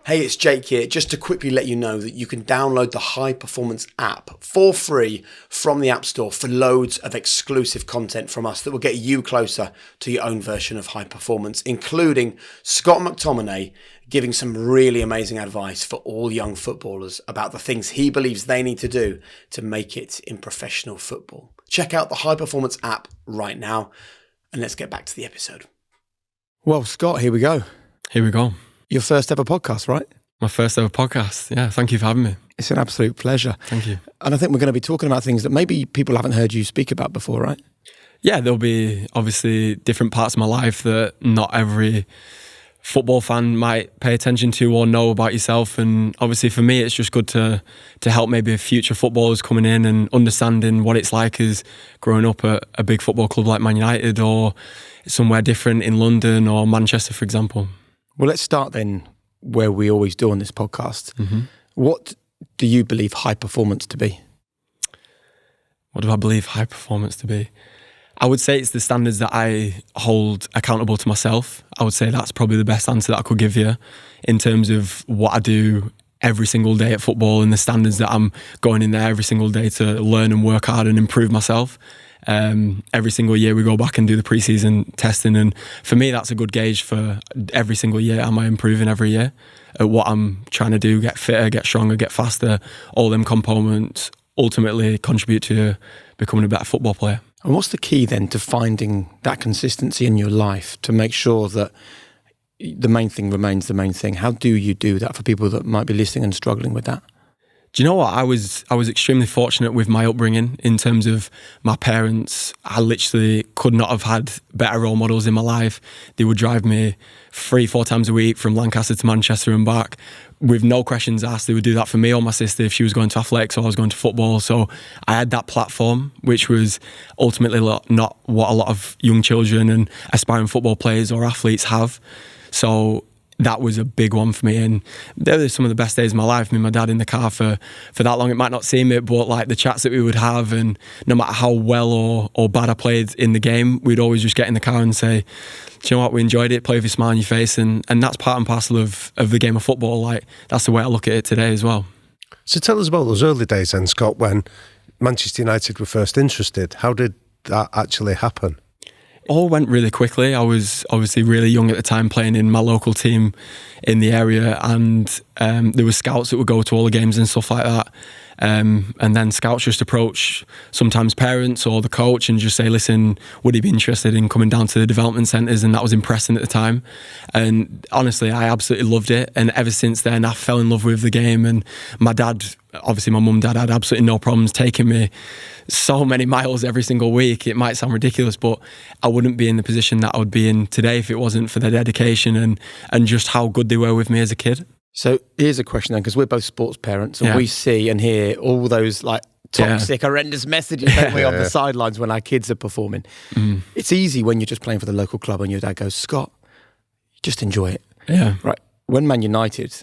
Hey, it's Jake here. Just to quickly let you know that you can download the High Performance app for free from the App Store for loads of exclusive content from us that will get you closer to your own version of high performance, including Scott McTominay giving some really amazing advice for all young footballers about the things he believes they need to do to make it in professional football. Check out the High Performance app right now, and let's get back to the episode. Well, Scott, here we go. Here we go. Your first ever podcast, right? My first ever podcast. Yeah, thank you for having me. It's an absolute pleasure. Thank you. And I think we're going to be talking about things that maybe people haven't heard you speak about before, right? Yeah, there'll be obviously different parts of my life that not every football fan might pay attention to or know about yourself. And obviously for me, it's just good to help maybe future footballers coming in and understanding what it's like as growing up at a big football club like Man United or somewhere different in London or Manchester, for example. Well, let's start then where we always do on this podcast. Mm-hmm. What do you believe high performance to be? What do I believe high performance to be? I would say it's the standards that I hold accountable to myself. I would say that's probably the best answer that I could give you in terms of what I do every single day at football and the standards that I'm going in there every single day to learn and work hard and improve myself. Every single year we go back and do the pre-season testing, and for me that's a good gauge for every single year. Am I improving every year at what I'm trying to do, get fitter, get stronger, get faster? All them components ultimately contribute to becoming a better football player. And what's the key then to finding that consistency in your life to make sure that the main thing remains the main thing? How do you do that for people that might be listening and struggling with that? Do you know what? I was extremely fortunate with my upbringing in terms of my parents. I literally could not have had better role models in my life. They would drive me 3-4 times a week from Lancaster to Manchester and back with no questions asked. They would do that for me or my sister if she was going to athletics or I was going to football. So I had that platform, which was ultimately not what a lot of young children and aspiring football players or athletes have. So that was a big one for me, and they were some of the best days of my life. Me and my dad in the car for that long. It might not seem it, but like the chats that we would have, and no matter how well or bad I played in the game, we'd always just get in the car and say, do you know what, we enjoyed it, play with a smile on your face, and that's part and parcel of the game of football. Like that's the way I look at it today as well. So tell us about those early days then, Scott, when Manchester United were first interested. How did that actually happen? All went really quickly. I was obviously really young at the time, playing in my local team in the area, and there were scouts that would go to all the games and stuff like that. And then scouts just approach sometimes parents or the coach and just say, listen, would he be interested in coming down to the development centres? And that was impressive at the time. And honestly, I absolutely loved it. And ever since then, I fell in love with the game. And my dad, obviously my mum and dad, had absolutely no problems taking me so many miles every single week. It might sound ridiculous, but I wouldn't be in the position that I would be in today if it wasn't for their dedication and just how good they were with me as a kid. So here's a question then, because we're both sports parents and we see and hear all those like toxic, horrendous messages, don't we, on the sidelines when our kids are performing. It's easy when you're just playing for the local club and your dad goes, Scott, just enjoy it. Yeah. Right. When Man United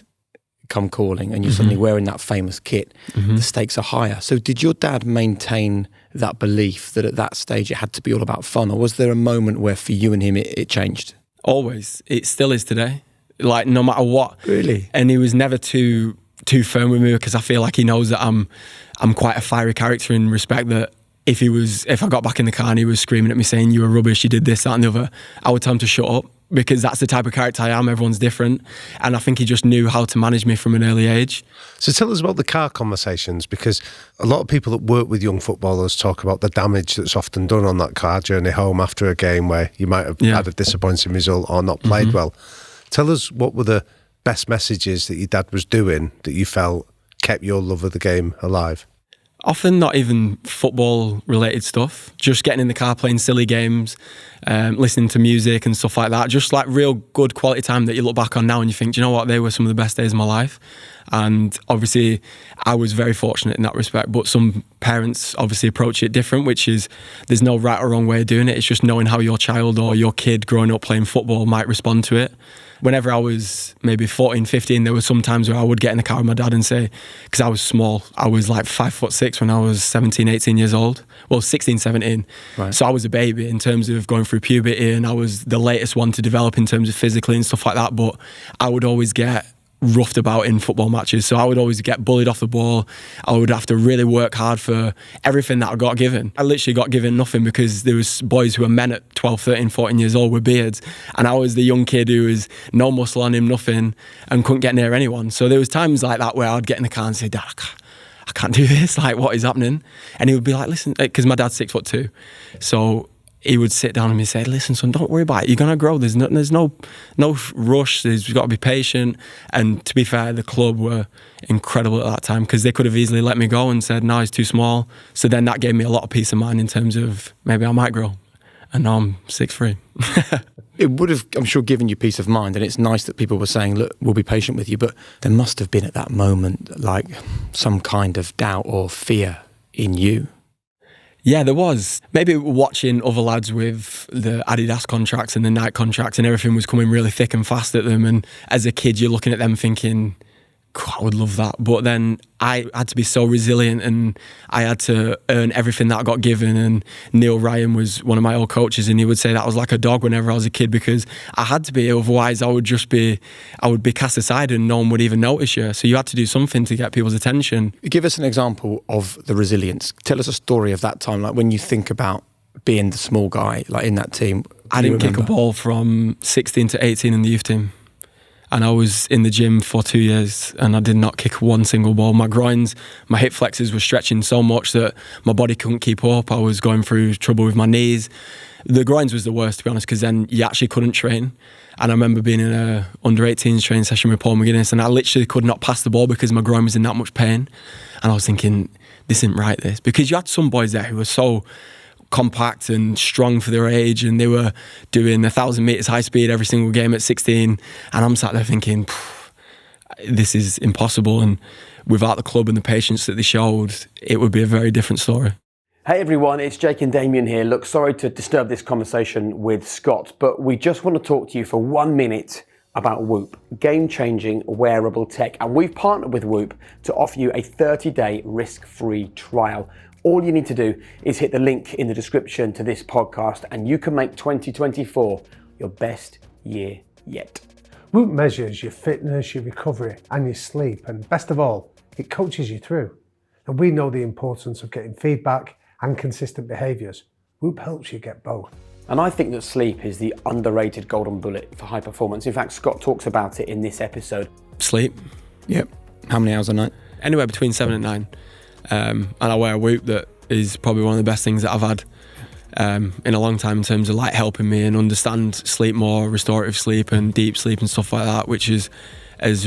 come calling and you're suddenly wearing that famous kit, the stakes are higher. So did your dad maintain that belief that at that stage it had to be all about fun, or was there a moment where for you and him it changed? Always. It still is today. Like no matter what. Really? And he was never too firm with me, because I feel like he knows that I'm quite a fiery character in respect that if I got back in the car and he was screaming at me saying you were rubbish, you did this, that and the other, I would tell him to shut up, because that's the type of character I am. Everyone's different. And I think he just knew how to manage me from an early age. So tell us about the car conversations, because a lot of people that work with young footballers talk about the damage that's often done on that car journey home after a game where you might have had a disappointing result or not played well. Tell us what were the best messages that your dad was doing that you felt kept your love of the game alive? Often not even football related stuff, just getting in the car playing silly games, listening to music and stuff like that, just like real good quality time that you look back on now and you think, do you know what, they were some of the best days of my life. And obviously I was very fortunate in that respect, but some parents obviously approach it different, which is there's no right or wrong way of doing it. It's just knowing how your child or your kid growing up playing football might respond to it. Whenever I was maybe 14, 15, there were some times where I would get in the car with my dad and say, because I was small, I was like 5'6" when I was 17, 18 years old. Well, 16, 17. Right. So I was a baby in terms of going through puberty, and I was the latest one to develop in terms of physically and stuff like that. But I would always get roughed about in football matches. So I would always get bullied off the ball. I would have to really work hard for everything that I got given. I literally got given nothing because there was boys who were men at 12, 13, 14 years old with beards. And I was the young kid who was no muscle on him, nothing, and couldn't get near anyone. So there was times like that where I'd get in the car and say, Dad, I can't do this. Like, what is happening? And he would be like, listen, because my dad's 6'2". So he would sit down and say, listen, son, don't worry about it. You're going to grow. There's no rush. You've got to be patient. And to be fair, the club were incredible at that time because they could have easily let me go and said, no, he's too small. So then that gave me a lot of peace of mind in terms of maybe I might grow. And now I'm 6'3". It would have, I'm sure, given you peace of mind. And it's nice that people were saying, look, we'll be patient with you. But there must have been at that moment like some kind of doubt or fear in you. Yeah, there was. Maybe watching other lads with the Adidas contracts and the Nike contracts and everything was coming really thick and fast at them. And as a kid, you're looking at them thinking, God, I would love that. But then I had to be so resilient and I had to earn everything that I got given. And Neil Ryan was one of my old coaches and he would say that I was like a dog whenever I was a kid because I had to be. Otherwise, I would be cast aside and no one would even notice you. So you had to do something to get people's attention. Give us an example of the resilience. Tell us a story of that time, like when you think about being the small guy like in that team. I didn't kick a ball from 16 to 18 in the youth team. And I was in the gym for 2 years and I did not kick one single ball. My groins, my hip flexors were stretching so much that my body couldn't keep up. I was going through trouble with my knees. The groins was the worst, to be honest, because then you actually couldn't train. And I remember being in a under-18s training session with Paul McGuinness and I literally could not pass the ball because my groin was in that much pain. And I was thinking, this isn't right, this. Because you had some boys there who were so compact and strong for their age and they were doing 1,000 metres high speed every single game at 16 and I'm sat there thinking this is impossible, and without the club and the patience that they showed it would be a very different story. Hey everyone, it's Jake and Damian here. Look, sorry to disturb this conversation with Scott, but we just want to talk to you for 1 minute about Whoop, game-changing wearable tech. And we've partnered with Whoop to offer you a 30-day risk-free trial. All you need to do is hit the link in the description to this podcast and you can make 2024 your best year yet. Whoop measures your fitness, your recovery and your sleep, and best of all, it coaches you through. And we know the importance of getting feedback and consistent behaviours. Whoop helps you get both. And I think that sleep is the underrated golden bullet for high performance. In fact, Scott talks about it in this episode. Sleep. Yep. How many hours a night? Anywhere between 7 and 9. And I wear a Whoop that is probably one of the best things that I've had in a long time in terms of like helping me and understand sleep more, restorative sleep and deep sleep and stuff like that, which has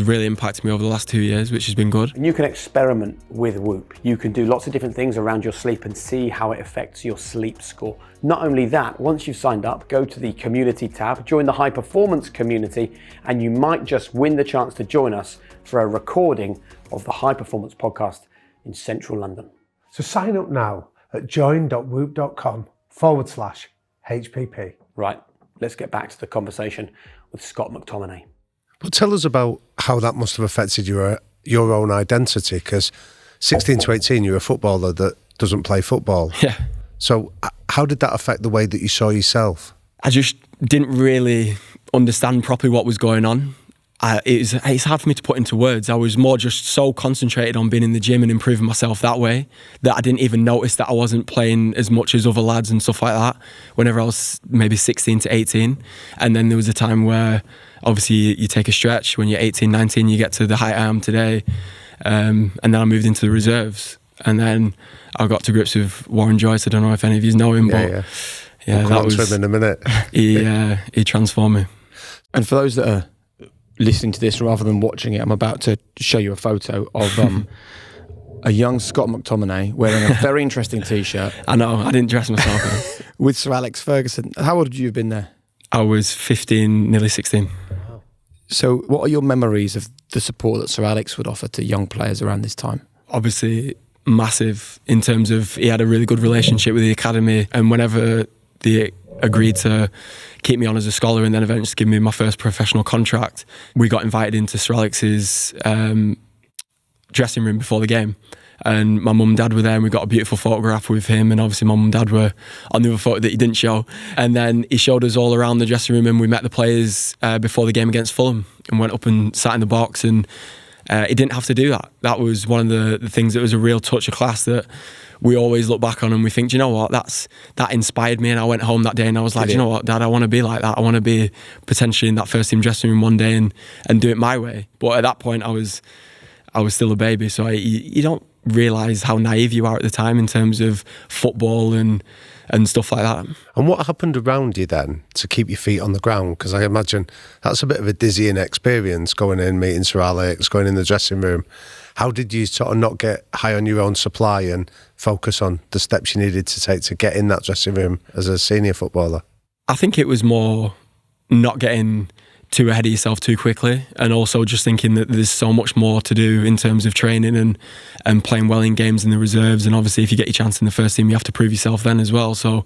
really impacted me over the last 2 years, which has been good. And you can experiment with Whoop. You can do lots of different things around your sleep and see how it affects your sleep score. Not only that, once you've signed up, go to the community tab, join the high performance community, and you might just win the chance to join us for a recording of the High Performance Podcast in central London. So sign up now at join.whoop.com/HPP. Right, let's get back to the conversation with Scott McTominay. But tell us about how that must have affected your own identity, because 16 to 18, you're a footballer that doesn't play football. Yeah. So how did that affect the way that you saw yourself? I just didn't really understand properly what was going on. It's hard for me to put into words. I was more just so concentrated on being in the gym and improving myself that way that I didn't even notice that I wasn't playing as much as other lads and stuff like that whenever I was maybe 16 to 18. And then there was a time where obviously you take a stretch. When you're 18, 19, you get to the height I am today. And then I moved into the reserves. And then I got to grips with Warren Joyce. I don't know if any of you know him, but we'll that was him in a minute. He transformed me. And for those that are listening to this rather than watching it, I'm about to show you a photo of a young Scott McTominay wearing a very interesting t-shirt. I know, I didn't dress myself with Sir Alex Ferguson. How old would you have been there? I was 15, nearly 16. Wow. So what are your memories of the support that Sir Alex would offer to young players around this time? Obviously massive in terms of he had a really good relationship with the academy, and whenever they agreed to keep me on as a scholar and then eventually give me my first professional contract, we got invited into Sir Alex's dressing room before the game, And my mum and dad were there, and we got a beautiful photograph with him. And obviously my mum and dad were on the other photo that he didn't show. And then he showed us all around the dressing room, and we met the players before the game against Fulham and went up and sat in the box. And he didn't have to do that. That was one of the things that was a real touch of class that we always look back on and we think, do you know what, that inspired me. And I went home that day and I was like, do you know what, Dad, I want to be like that. I want to be potentially in that first team dressing room one day and do it my way. But at that point I was still a baby, so you don't realise how naive you are at the time in terms of football and stuff like that. And what happened around you then to keep your feet on the ground? Because I imagine that's a bit of a dizzying experience, going in, meeting Sir Alex, going in the dressing room. How did you sort of not get high on your own supply and focus on the steps you needed to take to get in that dressing room as a senior footballer? I think it was more not getting too ahead of yourself too quickly, and also just thinking that there's so much more to do in terms of training and playing well in games in the reserves. And obviously if you get your chance in the first team, you have to prove yourself then as well. So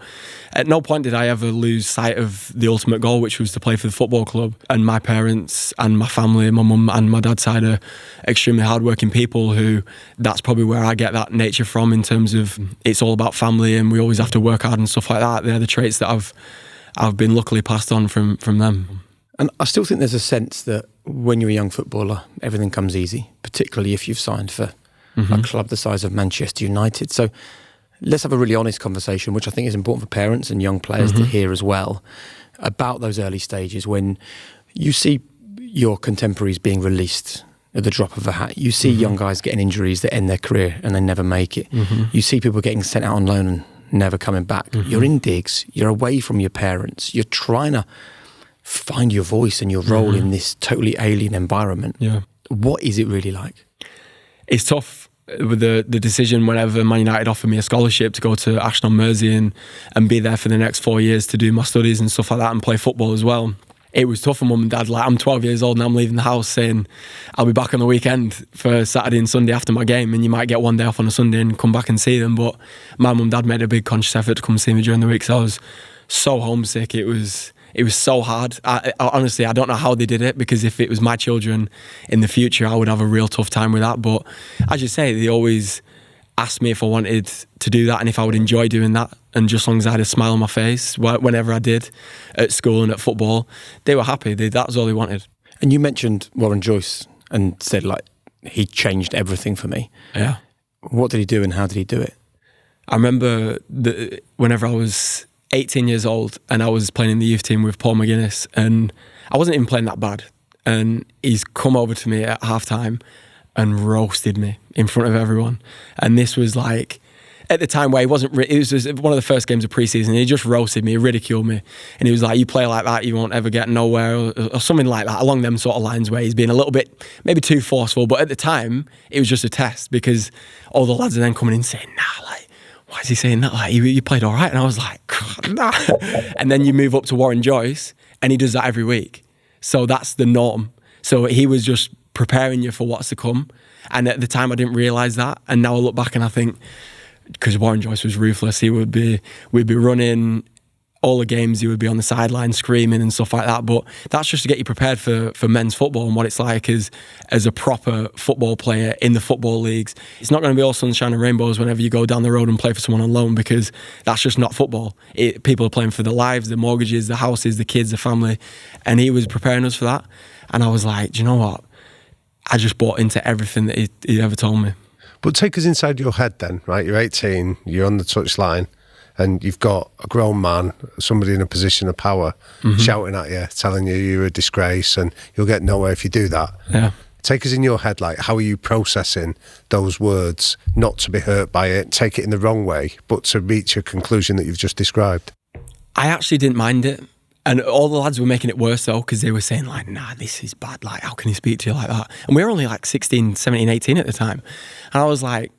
at no point did I ever lose sight of the ultimate goal, which was to play for the football club. And my parents and my family, my mum and my dad's side, are extremely hardworking people who, that's probably where I get that nature from, in terms of it's all about family and we always have to work hard and stuff like that. They're the traits that I've been luckily passed on from them. And I still think there's a sense that when you're a young footballer, everything comes easy, particularly if you've signed for a club the size of Manchester United. So let's have a really honest conversation, which I think is important for parents and young players to hear as well, about those early stages when you see your contemporaries being released at the drop of a hat. You see young guys getting injuries that end their career and they never make it. You see people getting sent out on loan and never coming back. You're in digs, you're away from your parents, you're trying to find your voice and your role in this totally alien environment. Yeah. What is it really like? It's tough with the decision whenever Man United offered me a scholarship to go to Ashton-on-Mersey and be there for the next 4 years to do my studies and stuff like that and play football as well. It was tough for mum and dad. Like, I'm 12 years old and I'm leaving the house saying I'll be back on the weekend for Saturday and Sunday after my game, and you might get one day off on a Sunday and come back and see them. But my mum and dad made a big conscious effort to come see me during the week, so I was so homesick. It was so hard. I honestly, I don't know how they did it, because if it was my children in the future, I would have a real tough time with that. But as you say, they always asked me if I wanted to do that and if I would enjoy doing that. And just as long as I had a smile on my face whenever I did at school and at football, they were happy. That was all they wanted. And you mentioned Warren Joyce and said, like, he changed everything for me. Yeah. What did he do and how did he do it? I remember whenever I was 18 years old and I was playing in the youth team with Paul McGuinness, and I wasn't even playing that bad, and he's come over to me at half-time and roasted me in front of everyone. And this was like, at the time where it was just one of the first games of pre-season, he just roasted me, ridiculed me, and he was like, you play like that, you won't ever get nowhere, or something like that, along them sort of lines, where he's being a little bit maybe too forceful. But at the time it was just a test, because all the lads are then coming in saying, nah, like, why is he saying that? Like, you played all right. And I was like, nah. And then you move up to Warren Joyce and he does that every week. So that's the norm. So he was just preparing you for what's to come. And at the time I didn't realise that. And now I look back and I think, because Warren Joyce was ruthless, we'd be running all the games, he would be on the sideline screaming and stuff like that. But that's just to get you prepared for men's football and what it's like as a proper football player in the football leagues. It's not going to be all sunshine and rainbows whenever you go down the road and play for someone on loan, because that's just not football. People are playing for their lives, their mortgages, their houses, the kids, the family. And he was preparing us for that. And I was like, do you know what? I just bought into everything that he ever told me. But take us inside your head then, right? You're 18, you're on the touchline, and you've got a grown man, somebody in a position of power, shouting at you, telling you you're a disgrace and you'll get nowhere if you do that. Yeah. Take us in your head, like, how are you processing those words, not to be hurt by it, take it in the wrong way, but to reach a conclusion that you've just described? I actually didn't mind it. And all the lads were making it worse though, because they were saying like, nah, this is bad. Like, how can he speak to you like that? And we were only like 16, 17, 18 at the time. And I was like,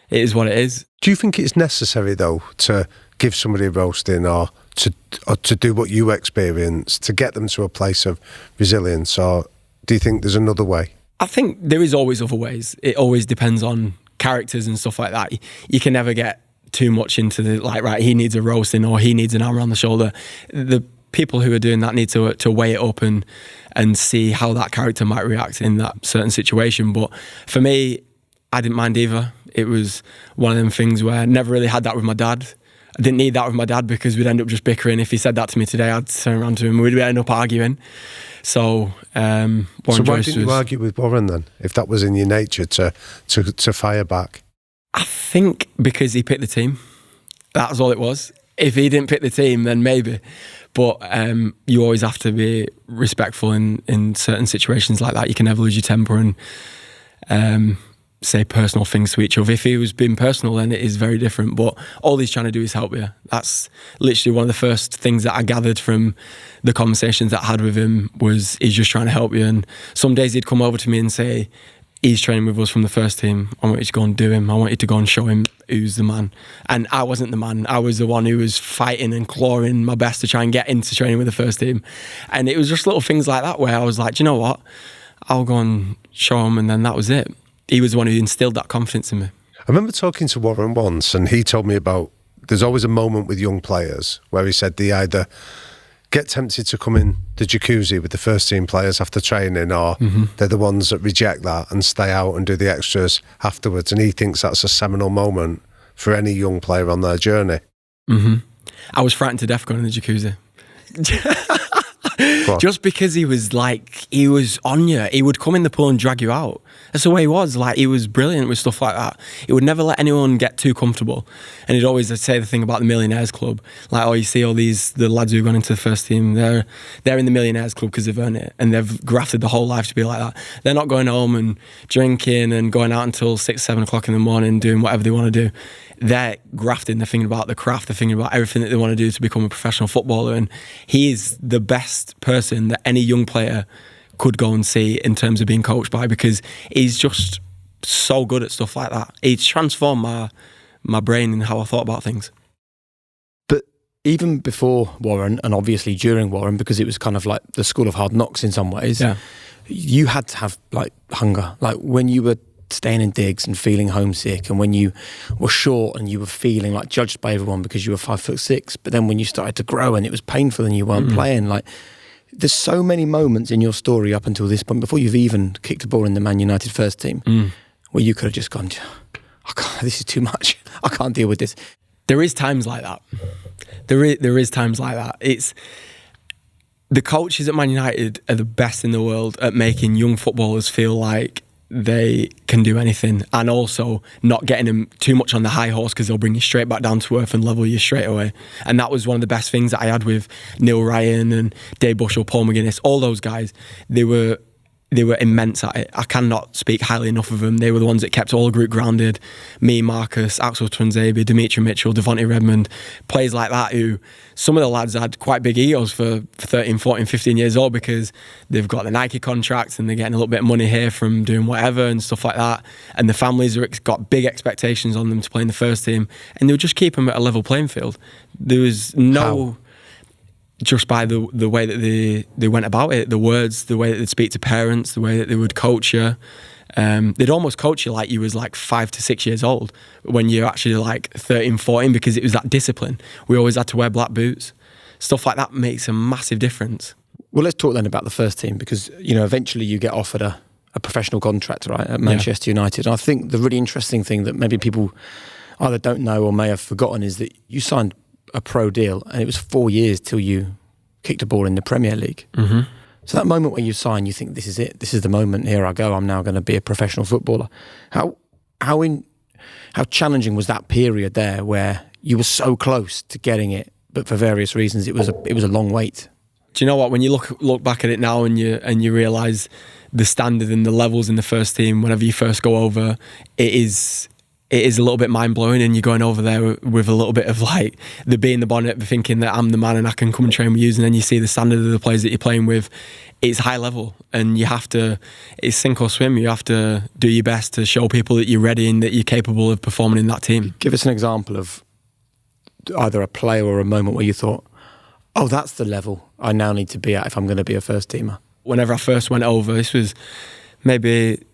it is what it is. Do you think it's necessary though to give somebody a roasting or to do what you experienced to get them to a place of resilience, or do you think there's another way? I think there is always other ways. It always depends on characters and stuff like that. You can never get too much into the, like, right, he needs a roasting or he needs an arm around the shoulder. The people who are doing that need to weigh it up and see how that character might react in that certain situation. But for me, I didn't mind either. It was one of them things where I never really had that with my dad. I didn't need that with my dad because we'd end up just bickering. If he said that to me today, I'd turn around to him and we'd end up arguing. So, Warren so why Joyce didn't you argue with Warren then, if that was in your nature to fire back? I think because he picked the team. That's all it was. If he didn't pick the team, then maybe. But you always have to be respectful in certain situations like that. You can never lose your temper and say personal things to each other. If he was being personal, then it is very different. But all he's trying to do is help you. That's literally one of the first things that I gathered from the conversations that I had with him was he's just trying to help you. And some days he'd come over to me and say, he's training with us from the first team. I want you to go and do him. I want you to go and show him who's the man. And I wasn't the man. I was the one who was fighting and clawing my best to try and get into training with the first team. And it was just little things like that where I was like, do you know what? I'll go and show him, and then that was it. He was the one who instilled that confidence in me. I remember talking to Warren once, and he told me about there's always a moment with young players where he said they either get tempted to come in the jacuzzi with the first team players after training, or they're the ones that reject that and stay out and do the extras afterwards. And he thinks that's a seminal moment for any young player on their journey. I was frightened to death going in the jacuzzi. Just because he was on you. He would come in the pool and drag you out. That's the way he was. Like, he was brilliant with stuff like that. He would never let anyone get too comfortable. And he'd always say the thing about the Millionaires Club. Like, oh, you see all the lads who've gone into the first team, they're in the Millionaires Club because they've earned it. And they've grafted the whole life to be like that. They're not going home and drinking and going out until 6, 7 o'clock in the morning doing whatever they want to do. They're grafting, they're thinking about the craft, they're thinking about everything that they want to do to become a professional footballer. And he is the best person that any young player could go and see in terms of being coached by, because he's just so good at stuff like that. He's transformed my brain and how I thought about things. But even before Warren, and obviously during Warren, because it was kind of like the school of hard knocks in some ways, you had to have like hunger. Like when you were staying in digs and feeling homesick, and when you were short and you were feeling like judged by everyone because you were 5'6", but then when you started to grow and it was painful and you weren't playing, like there's so many moments in your story up until this point, before you've even kicked a ball in the Man United first team, where you could have just gone, this is too much, I can't deal with this. There is times like that. There is times like that. It's the coaches at Man United are the best in the world at making young footballers feel like they can do anything, and also not getting them too much on the high horse, because they'll bring you straight back down to earth and level you straight away. And that was one of the best things that I had with Neil Ryan and Dave Bushell, Paul McGuinness, all those guys. They were immense at it. I cannot speak highly enough of them. They were the ones that kept all the group grounded. Me, Marcus, Axel Tuanzebe, Dimitri Mitchell, Devontae Redmond, players like that, who some of the lads had quite big egos for 13, 14, 15 years old, because they've got the Nike contracts and they're getting a little bit of money here from doing whatever and stuff like that. And the families got big expectations on them to play in the first team, and they would just keep them at a level playing field. There was no... How? Just by the way that they went about it, the words, the way that they'd speak to parents, the way that they would coach you. They'd almost coach you like you was like 5 to 6 years old when you're actually like 13, 14, because it was that discipline. We always had to wear black boots. Stuff like that makes a massive difference. Well, let's talk then about the first team, because, you know, eventually you get offered a professional contract, right, at Manchester United. And I think the really interesting thing that maybe people either don't know or may have forgotten is that you signed a pro deal, and it was 4 years till you kicked a ball in the Premier League. So that moment when you sign, you think, this is it, this is the moment, here I go, I'm now going to be a professional footballer. How challenging was that period there where you were so close to getting it, but for various reasons it was a long wait? Do you know what, when you look back at it now and you realise the standard and the levels in the first team, whenever you first go over, it is a little bit mind-blowing, and you're going over there with a little bit of like the bee in the bonnet, thinking that I'm the man and I can come and train with you, and then you see the standard of the players that you're playing with. It's high level, and it's sink or swim. You have to do your best to show people that you're ready and that you're capable of performing in that team. Give us an example of either a player or a moment where you thought, oh, that's the level I now need to be at if I'm going to be a first teamer. Whenever I first went over, this was maybe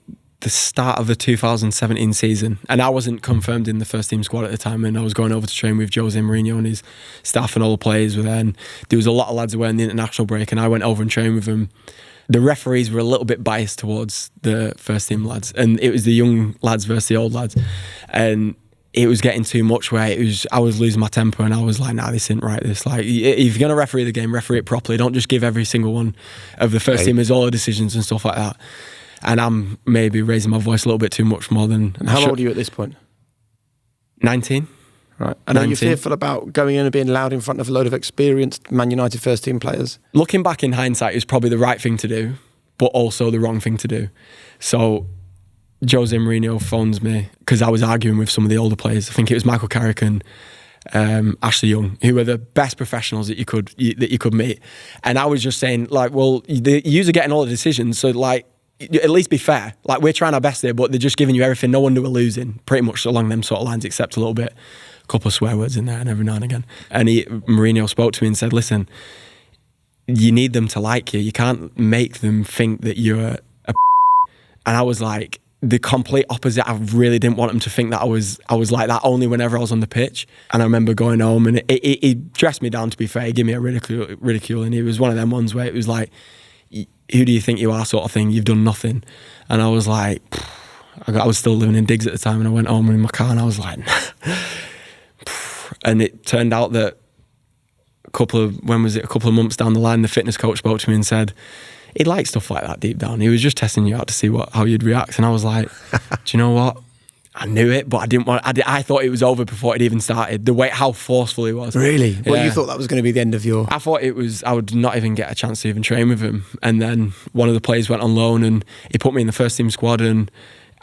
the start of the 2017 season, and I wasn't confirmed in the first team squad at the time, and I was going over to train with José Mourinho and his staff, and all the players were there, and there was a lot of lads away on the international break, and I went over and trained with them the referees were a little bit biased towards the first team lads, and it was the young lads versus the old lads, and it was getting too much where I was losing my temper, and I was like, nah, this isn't right. This, like, if you're going to referee the game, referee it properly. Don't just give every single one of the first teamers all the decisions and stuff like that. And I'm maybe raising my voice a little bit too much more than... And how old are you at this point? 19. Right. And are you fearful about going in and being loud in front of a load of experienced Man United first team players? Looking back in hindsight, it was probably the right thing to do, but also the wrong thing to do. So José Mourinho phones me because I was arguing with some of the older players. I think it was Michael Carrick and Ashley Young, who were the best professionals that you could meet. And I was just saying, like, well, you are getting all the decisions, so like, at least be fair. Like, we're trying our best here, but they're just giving you everything. No wonder we're losing, pretty much along them sort of lines, except a little bit, a couple of swear words in there and every now and again. And Mourinho spoke to me and said, listen, you need them to like you. You can't make them think that you're a and I was like, the complete opposite. I really didn't want them to think that I was like that only whenever I was on the pitch. And I remember going home, and he dressed me down, to be fair. He gave me a ridicule, and it was one of them ones where it was like, who do you think you are, sort of thing? You've done nothing. And I was like, I was still living in Diggs at the time, and I went home in my car, and I was like, and it turned out that a couple of months down the line, the fitness coach spoke to me and said, he liked stuff like that deep down. He was just testing you out to see how you'd react. And I was like, do you know what? I knew it, but I didn't want. I thought it was over before it even started. The way how forceful he was. Really? Yeah. Well, you thought that was going to be the end of your... I thought it was. I would not even get a chance to even train with him. And then one of the players went on loan, and he put me in the first team squad, and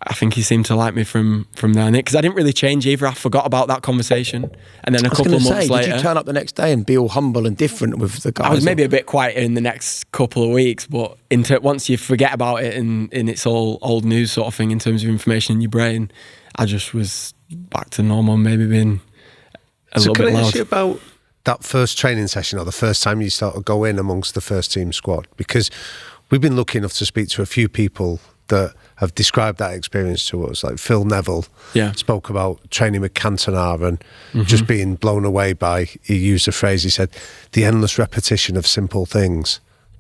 I think he seemed to like me from there, because I didn't really change either. I forgot about that conversation, and then a couple of months later, did you turn up the next day and be all humble and different with the guys? I was maybe a bit quieter in the next couple of weeks, but once you forget about it and it's all old news sort of thing in terms of information in your brain, I just was back to normal, maybe being a little bit loud. So can I ask you about that first training session, or the first time you started go in amongst the first team squad? Because we've been lucky enough to speak to a few people that have described that experience to us. Like Phil Neville spoke about training with Cantona and just being blown away by, he used a phrase, he said, the endless repetition of simple things.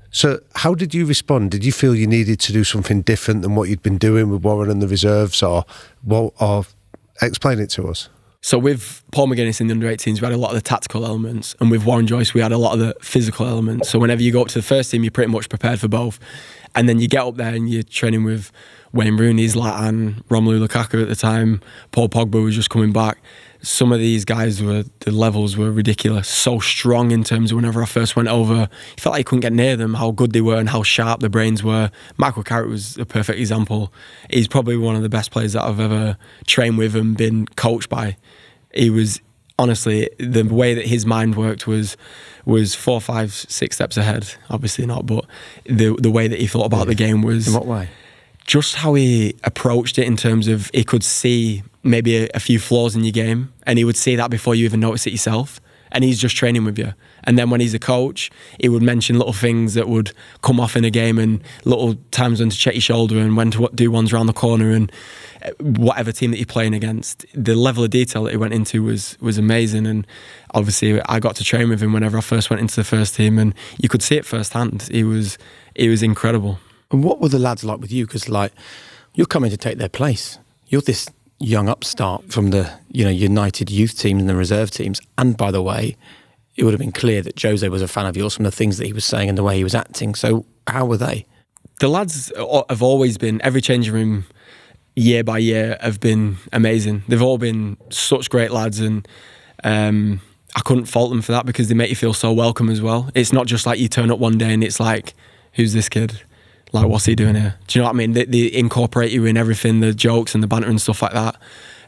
So how did you respond? Did you feel you needed to do something different than what you'd been doing with Warren and the reserves, or explain it to us? So with Paul McGuinness in the under-18s, we had a lot of the tactical elements, and with Warren Joyce, we had a lot of the physical elements. So whenever you go up to the first team, you're pretty much prepared for both. And then you get up there and you're training with Wayne Rooney, Zlatan, Romelu Lukaku at the time, Paul Pogba was just coming back. Some of these guys the levels were ridiculous, so strong in terms of whenever I first went over, you felt like you couldn't get near them, how good they were and how sharp their brains were. Michael Carrick was a perfect example. He's probably one of the best players that I've ever trained with and been coached by. He was, honestly, the way that his mind worked was 4, 5, 6 steps ahead. Obviously not, but the way that he thought about the game was... In what way? Just how he approached it, in terms of he could see maybe a few flaws in your game, and he would see that before you even notice it yourself, and he's just training with you. And then when he's a coach, he would mention little things that would come off in a game, and little times when to check your shoulder and when to do ones around the corner, and whatever team that you're playing against. The level of detail that he went into was amazing, and obviously I got to train with him whenever I first went into the first team, and you could see it firsthand. He was incredible. And what were the lads like with you? Because, like, you're coming to take their place. You're this young upstart from the United youth teams and the reserve teams. And by the way, it would have been clear that Jose was a fan of yours from the things that he was saying and the way he was acting. So how were they? The lads have always been, every changing room year by year have been amazing. They've all been such great lads, and I couldn't fault them for that, because they make you feel so welcome as well. It's not just like you turn up one day and it's like, who's this kid? Like, what's he doing here? Do you know what I mean? They incorporate you in everything, the jokes and the banter and stuff like that.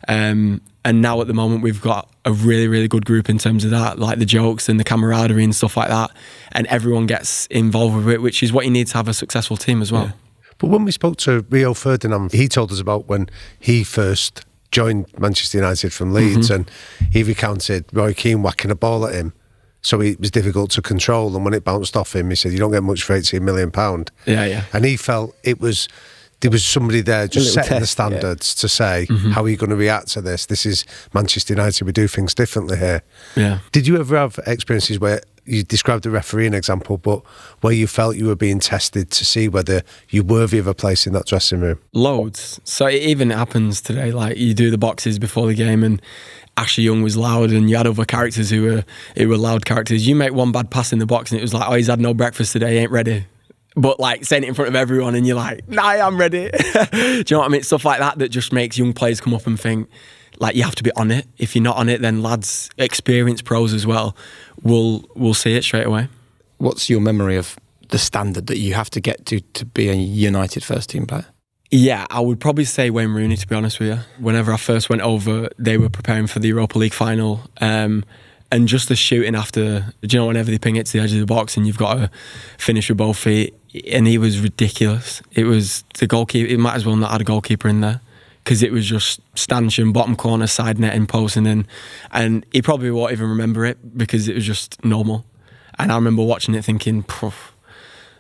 And now at the moment, we've got a really, really good group in terms of that, like the jokes and the camaraderie and stuff like that. And everyone gets involved with it, which is what you need to have a successful team as well. Yeah. But when we spoke to Rio Ferdinand, he told us about when he first joined Manchester United from Leeds, and he recounted Roy Keane whacking a ball at him. So it was difficult to control, and when it bounced off him, he said, you don't get much for £18 million. Yeah. And he felt there was somebody there just setting the standards to say, how are you going to react to this? This is Manchester United, we do things differently here. Yeah. Did you ever have experiences where you described the refereeing example, but where you felt you were being tested to see whether you're worthy of a place in that dressing room? Loads. So it even happens today. Like, you do the boxes before the game, and Ashley Young was loud, and you had other characters who were loud characters. You make one bad pass in the box, and it was like, oh, he's had no breakfast today, ain't ready. But like saying it in front of everyone, and you're like, nah, I'm ready. Do you know what I mean? Stuff like that just makes young players come up and think, like, you have to be on it. If you're not on it, then lads, experienced pros as well, will see it straight away. What's your memory of the standard that you have to get to be a United first team player? Yeah, I would probably say Wayne Rooney, to be honest with you. Whenever I first went over, they were preparing for the Europa League final. And just the shooting after, do you know, whenever they ping it to the edge of the box and you've got to finish with both feet, and he was ridiculous. It was the goalkeeper, it might as well not had a goalkeeper in there, because it was just stanchion, bottom corner, side netting, posting in. And he probably won't even remember it because it was just normal. And I remember watching it thinking,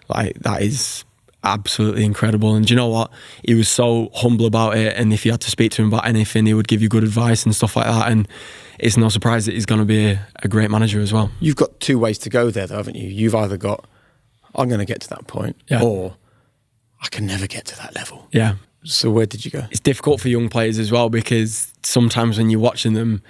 like, that is absolutely incredible. And do you know what? He was so humble about it, and if you had to speak to him about anything, he would give you good advice and stuff like that. And it's no surprise that he's going to be a great manager as well. You've got two ways to go there, though, haven't you? You've either got, I'm going to get to that point, or I can never get to that level. Yeah. So where did you go? It's difficult for young players as well, because sometimes when you're watching them,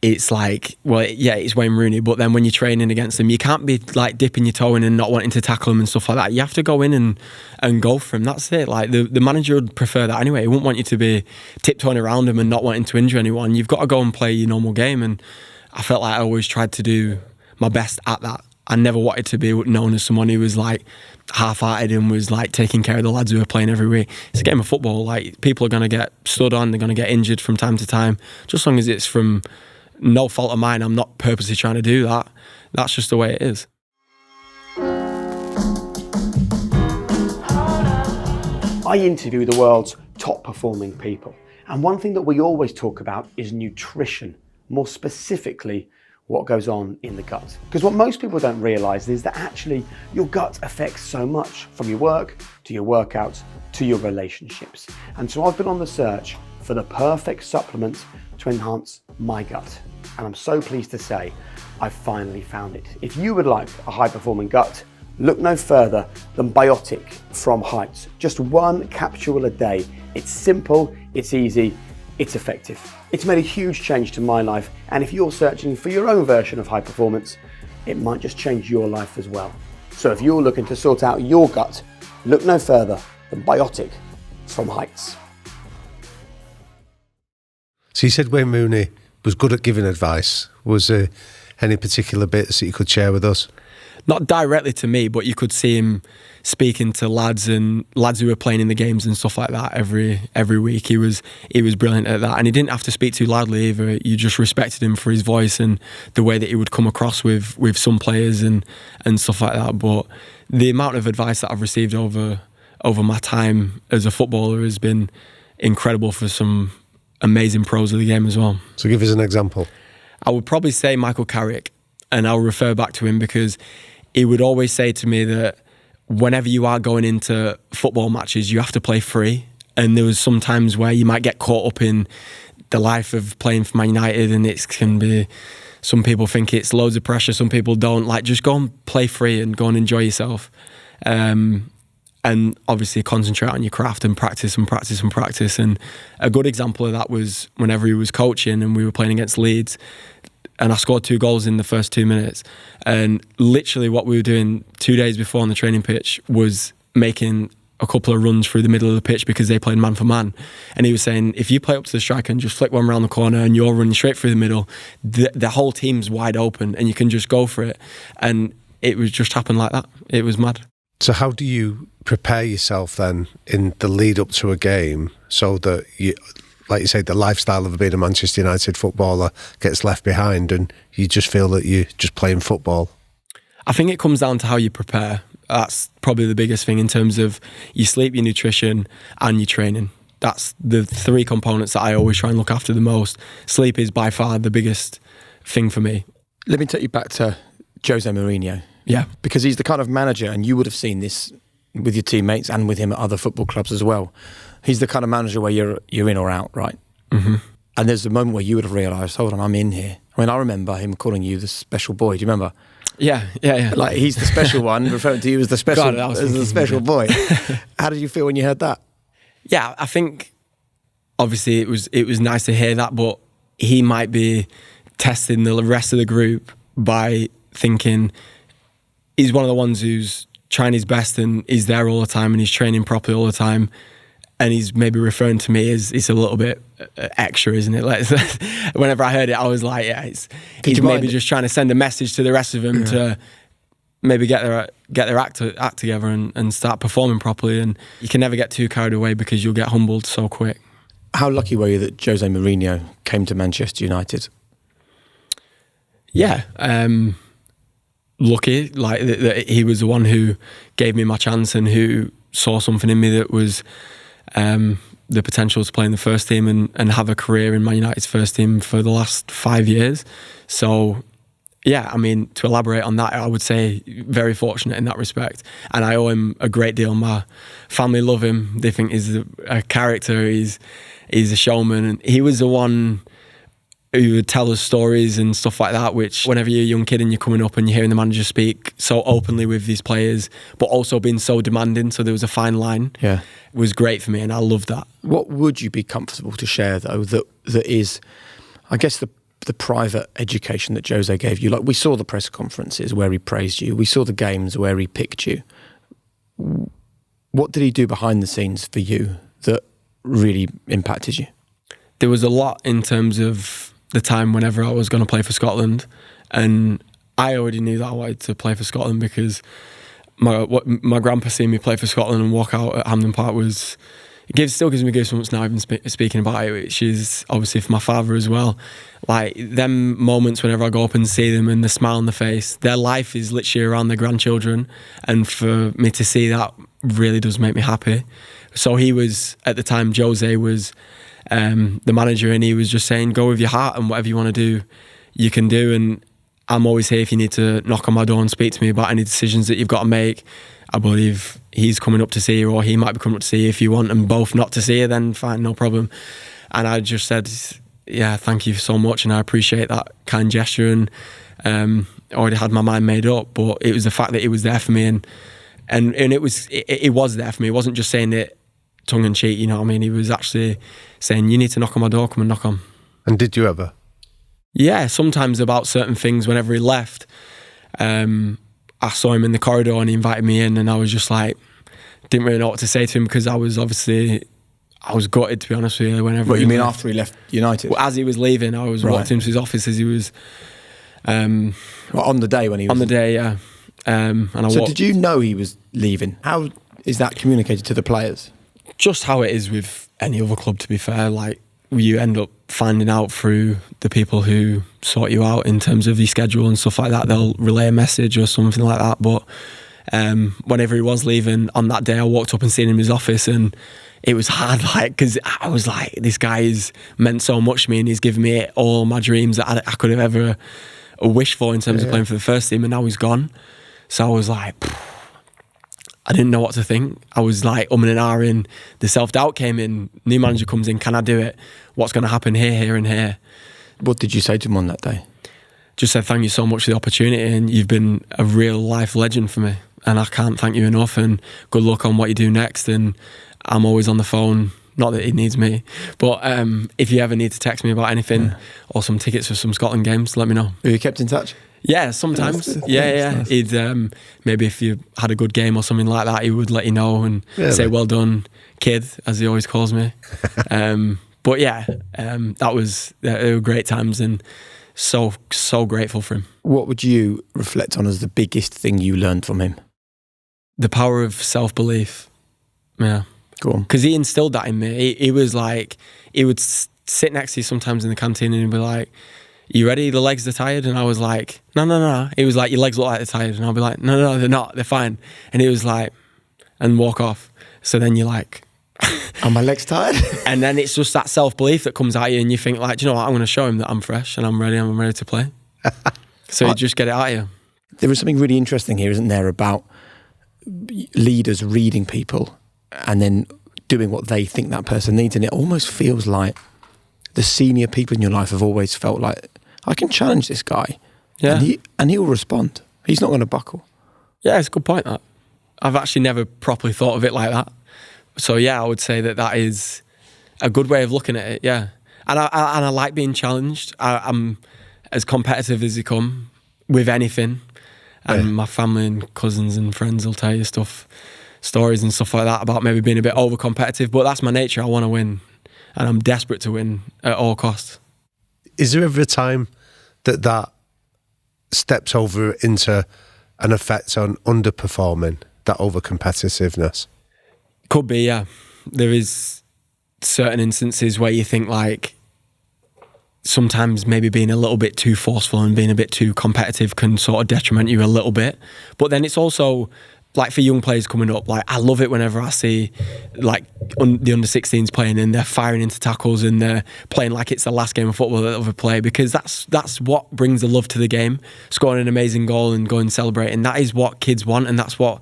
it's like, well, yeah, it's Wayne Rooney, but then when you're training against them, you can't be like dipping your toe in and not wanting to tackle him and stuff like that. You have to go in and go for him. That's it. Like, the manager would prefer that anyway. He wouldn't want you to be tiptoeing around him and not wanting to injure anyone. You've got to go and play your normal game. And I felt like I always tried to do my best at that. I never wanted to be known as someone who was like half-hearted and was like taking care of the lads who were playing every week. It's a game of football. Like, people are going to get stood on, they're going to get injured from time to time. Just as long as it's from no fault of mine, I'm not purposely trying to do that. That's just the way it is. I interview the world's top performing people. And one thing that we always talk about is nutrition, more specifically, what goes on in the gut. Because what most people don't realise is that actually your gut affects so much, from your work to your workouts to your relationships. And so I've been on the search for the perfect supplement to enhance my gut. And I'm so pleased to say I've finally found it. If you would like a high performing gut, look no further than Biotic from Heights. Just one capsule a day. It's simple, it's easy, it's effective. It's made a huge change to my life, and if you're searching for your own version of high performance, it might just change your life as well. So if you're looking to sort out your gut, look no further than Biotic from Heights. So you said Wayne Rooney was good at giving advice. Was there any particular bits that you could share with us? Not directly to me, but you could see him speaking to lads who were playing in the games and stuff like that every week. He was brilliant at that, and he didn't have to speak too loudly either. You just respected him for his voice and the way that he would come across with some players and stuff like that. But the amount of advice that I've received over my time as a footballer has been incredible for some amazing pros of the game as well. So give us an example. I would probably say Michael Carrick, and I'll refer back to him because he would always say to me that whenever you are going into football matches, you have to play free. And there was some times where you might get caught up in the life of playing for Man United, and it can be, some people think it's loads of pressure, some people don't. Like, just go and play free and go and enjoy yourself. And obviously concentrate on your craft and practice and practice and practice. And a good example of that was whenever he was coaching and we were playing against Leeds, and I scored 2 goals in the first 2 minutes. And literally what we were doing 2 days before on the training pitch was making a couple of runs through the middle of the pitch because they played man for man. And he was saying, if you play up to the striker and just flick one around the corner and you're running straight through the middle, the whole team's wide open and you can just go for it. And it was just happened like that. It was mad. So how do you prepare yourself then in the lead up to a game so that you, like you say, the lifestyle of being a Manchester United footballer gets left behind and you just feel that you're just playing football? I think it comes down to how you prepare. That's probably the biggest thing in terms of your sleep, your nutrition and your training. That's the 3 components that I always try and look after the most. Sleep is by far the biggest thing for me. Let me take you back to José Mourinho. Yeah. Because he's the kind of manager, and you would have seen this with your teammates and with him at other football clubs as well. He's the kind of manager where you're in or out, right? Mm-hmm. And there's a moment where you would have realised, hold on, I'm in here. I mean, I remember him calling you the special boy. Do you remember? Yeah. Like he's the special one, referring to you as the special, God, as the special boy. How did you feel when you heard that? Yeah, I think obviously it was nice to hear that, but he might be testing the rest of the group by thinking he's one of the ones who's trying his best and he's there all the time and he's training properly all the time, and he's maybe referring to me as it's a little bit extra, isn't it? Like, whenever I heard it, I was like, yeah, he's maybe just trying to send a message to the rest of them to maybe get their act together and start performing properly. And you can never get too carried away because you'll get humbled so quick. How lucky were you that José Mourinho came to Manchester United? Yeah, lucky. Like that he was the one who gave me my chance and who saw something in me that was the potential to play in the first team and have a career in Man United's first team for the last 5 years. So, yeah, I mean, to elaborate on that, I would say very fortunate in that respect. And I owe him a great deal. My family love him. They think he's a character. He's a showman. And he was the one who would tell us stories and stuff like that, which whenever you're a young kid and you're coming up and you're hearing the manager speak so openly with these players, but also being so demanding, so there was a fine line, was great for me, and I loved that. What would you be comfortable to share, though, that is, I guess, the private education that Jose gave you? Like, we saw the press conferences where he praised you. We saw the games where he picked you. What did he do behind the scenes for you that really impacted you? There was a lot in terms of the time whenever I was going to play for Scotland, and I already knew that I wanted to play for Scotland because my grandpa seeing me play for Scotland and walk out at Hampden Park still gives me goosebumps now even speaking about it, which is obviously for my father as well. Like, them moments whenever I go up and see them and the smile on the face, their life is literally around their grandchildren, and for me to see that really does make me happy. So he was, at the time, Jose was the manager, and he was just saying, go with your heart, and whatever you want to do, you can do, and I'm always here if you need to knock on my door and speak to me about any decisions that you've got to make. I believe he's coming up to see you, or he might be coming up to see you. If you want them both not to see you, then fine, no problem. And I just said, yeah, thank you so much, and I appreciate that kind gesture, and already had my mind made up, but it was the fact that it was there for me, and it was there for me. It wasn't just saying it tongue in cheek, you know what I mean? He was actually saying, you need to knock on my door, come and knock on. And did you ever? Yeah, sometimes about certain things. Whenever he left, I saw him in the corridor and he invited me in, and I was just like, didn't really know what to say to him because I was gutted, to be honest with you. Whenever What you mean after he left United? Well, as he was leaving, I was walked into his office as he was... on the day when he was... On the day, yeah. Did you know he was leaving? How is that communicated to the players? Just how it is with any other club, to be fair. Like, you end up finding out through the people who sort you out in terms of your schedule and stuff like that. They'll relay a message or something like that. But whenever he was leaving on that day, I walked up and seen him in his office, and it was hard, like, because I was like, this guy has meant so much to me, and he's given me all my dreams that I could have ever wished for in terms of playing for the first team, and now he's gone. So I was like, I didn't know what to think. I was like and ahhing. The self-doubt came in. New manager comes in. Can I do it? What's going to happen here, here and here? What did you say to him on that day? Just said, thank you so much for the opportunity, and you've been a real life legend for me, and I can't thank you enough, and good luck on what you do next. And I'm always on the phone. Not that he needs me, but if you ever need to text me about anything or some tickets for some Scotland games, let me know. Have you kept in touch? Yeah, sometimes. Yeah. Nice. He'd maybe if you had a good game or something like that, he would let you know and say, well done, kid, as he always calls me. But yeah, they were great times, and so grateful for him. What would you reflect on as the biggest thing you learned from him? The power of self-belief. Yeah. Go on. Because he instilled that in me. He was like, he would sit next to you sometimes in the canteen and he'd be like, you ready? The legs are tired? And I was like, no. He was like, your legs look like they're tired. And I'll be like, no, they're not. They're fine. And he was like, and walk off. So then you're like... Are my legs tired? And then it's just that self-belief that comes at you, and you think like, do you know what? I'm going to show him that I'm fresh and I'm ready to play. So you just get it out of you. There is something really interesting here, isn't there, about leaders reading people and then doing what they think that person needs. And it almost feels like the senior people in your life have always felt like, I can challenge this guy, and he'll respond. He's not going to buckle. Yeah, it's a good point, that. I've actually never properly thought of it like that. So yeah, I would say that is a good way of looking at it, yeah. And I like being challenged. I'm as competitive as you come with anything. And my family and cousins and friends will tell you stories and stuff like that about maybe being a bit over competitive, but that's my nature. I want to win, and I'm desperate to win at all costs. Is there ever a time that steps over into an effect on underperforming, that over competitiveness? Could be, yeah. There is certain instances where you think like sometimes maybe being a little bit too forceful and being a bit too competitive can sort of detriment you a little bit. But then it's also like for young players coming up, like I love it whenever I see like the under-16s playing and they're firing into tackles and they're playing like it's the last game of football they'll ever play, because that's what brings the love to the game. Scoring an amazing goal and going celebrating, that is what kids want, and that's what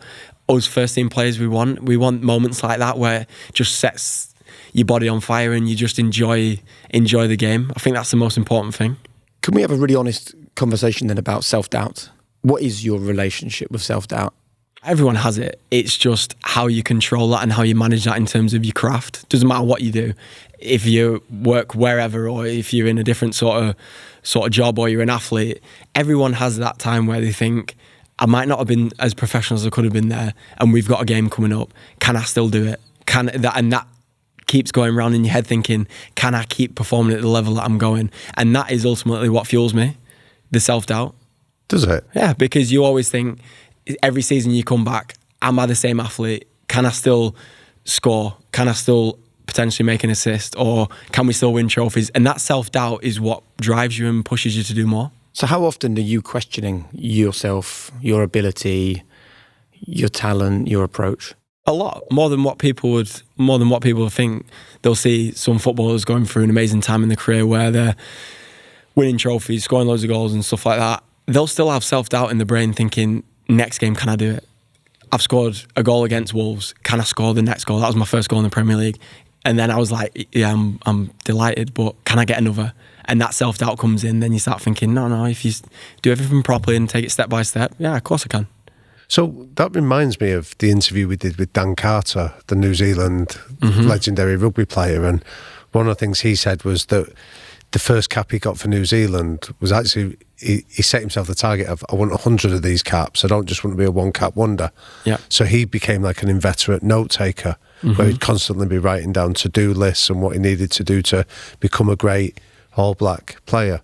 us first team players we want. We want moments like that where it just sets your body on fire and you just enjoy the game. I think that's the most important thing. Can we have a really honest conversation then about self-doubt? What is your relationship with self-doubt? Everyone has it. It's just how you control that and how you manage that in terms of your craft. Doesn't matter what you do. If you work wherever or if you're in a different sort of job or you're an athlete, everyone has that time where they think, I might not have been as professional as I could have been there, and we've got a game coming up. Can I still do it? That keeps going around in your head thinking, can I keep performing at the level that I'm going? And that is ultimately what fuels me, the self-doubt. Does it? Yeah, because you always think, every season you come back, am I the same athlete? Can I still score? Can I still potentially make an assist? Or can we still win trophies? And that self-doubt is what drives you and pushes you to do more. So how often are you questioning yourself, your ability, your talent, your approach? A lot, more than what people would think. They'll see some footballers going through an amazing time in their career where they're winning trophies, scoring loads of goals and stuff like that. They'll still have self-doubt in the brain thinking, next game, can I do it? I've scored a goal against Wolves. Can I score the next goal? That was my first goal in the Premier League. And then I was like, yeah, I'm delighted, but can I get another? And that self-doubt comes in. Then you start thinking, no, if you do everything properly and take it step by step, yeah, of course I can. So that reminds me of the interview we did with Dan Carter, the New Zealand legendary rugby player. And one of the things he said was that the first cap he got for New Zealand was actually, he set himself the target of, I want 100 of these caps. I don't just want to be a one-cap wonder. Yeah. So he became like an inveterate note-taker, where he'd constantly be writing down to-do lists and what he needed to do to become a great All Black player.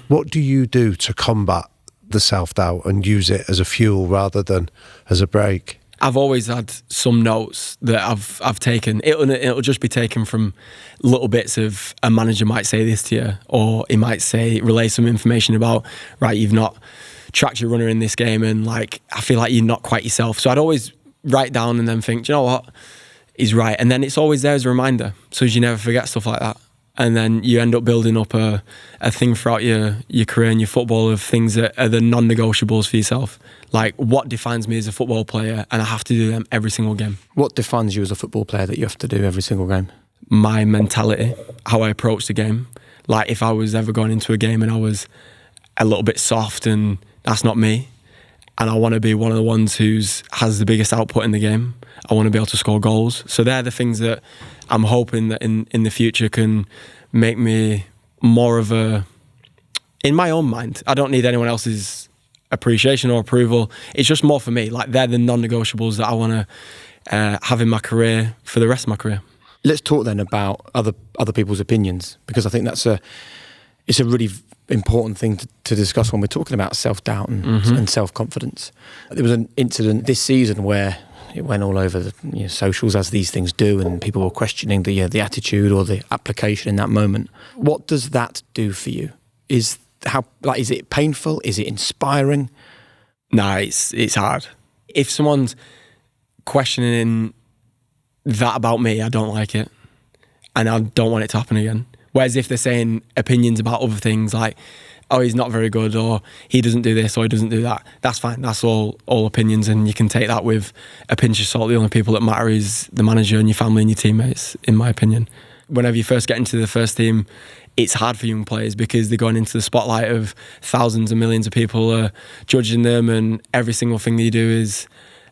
What do you do to combat the self-doubt and use it as a fuel rather than as a break? I've always had some notes that I've taken. It'll just be taken from little bits of, a manager might say this to you, or he might relay some information about, right, you've not tracked your runner in this game, and like I feel like you're not quite yourself. So I'd always write down and then think, do you know what, he's right, and then it's always there as a reminder, so as you never forget stuff like that. And then you end up building up a thing throughout your career and your football of things that are the non-negotiables for yourself. Like, what defines me as a football player, and I have to do them every single game. What defines you as a football player that you have to do every single game? My mentality, how I approach the game. Like, if I was ever going into a game and I was a little bit soft, and that's not me, and I want to be one of the ones who has the biggest output in the game. I want to be able to score goals. So they're the things that I'm hoping that in the future can make me more of a, in my own mind, I don't need anyone else's appreciation or approval. It's just more for me. Like, they're the non-negotiables that I want to have in my career for the rest of my career. Let's talk then about other people's opinions, because I think it's a really important thing to discuss when we're talking about self-doubt and self-confidence. There was an incident this season where it went all over the socials, as these things do, and people were questioning the attitude or the application in that moment. What does that do for you? Is it painful? Is it inspiring? No, it's hard. If someone's questioning that about me, I don't like it, and I don't want it to happen again. Whereas if they're saying opinions about other things like, oh, he's not very good, or he doesn't do this, or he doesn't do that, that's fine. That's all opinions, and you can take that with a pinch of salt. The only people that matter is the manager and your family and your teammates, in my opinion. Whenever you first get into the first team, it's hard for young players because they're going into the spotlight of thousands and millions of people judging them, and every single thing they do is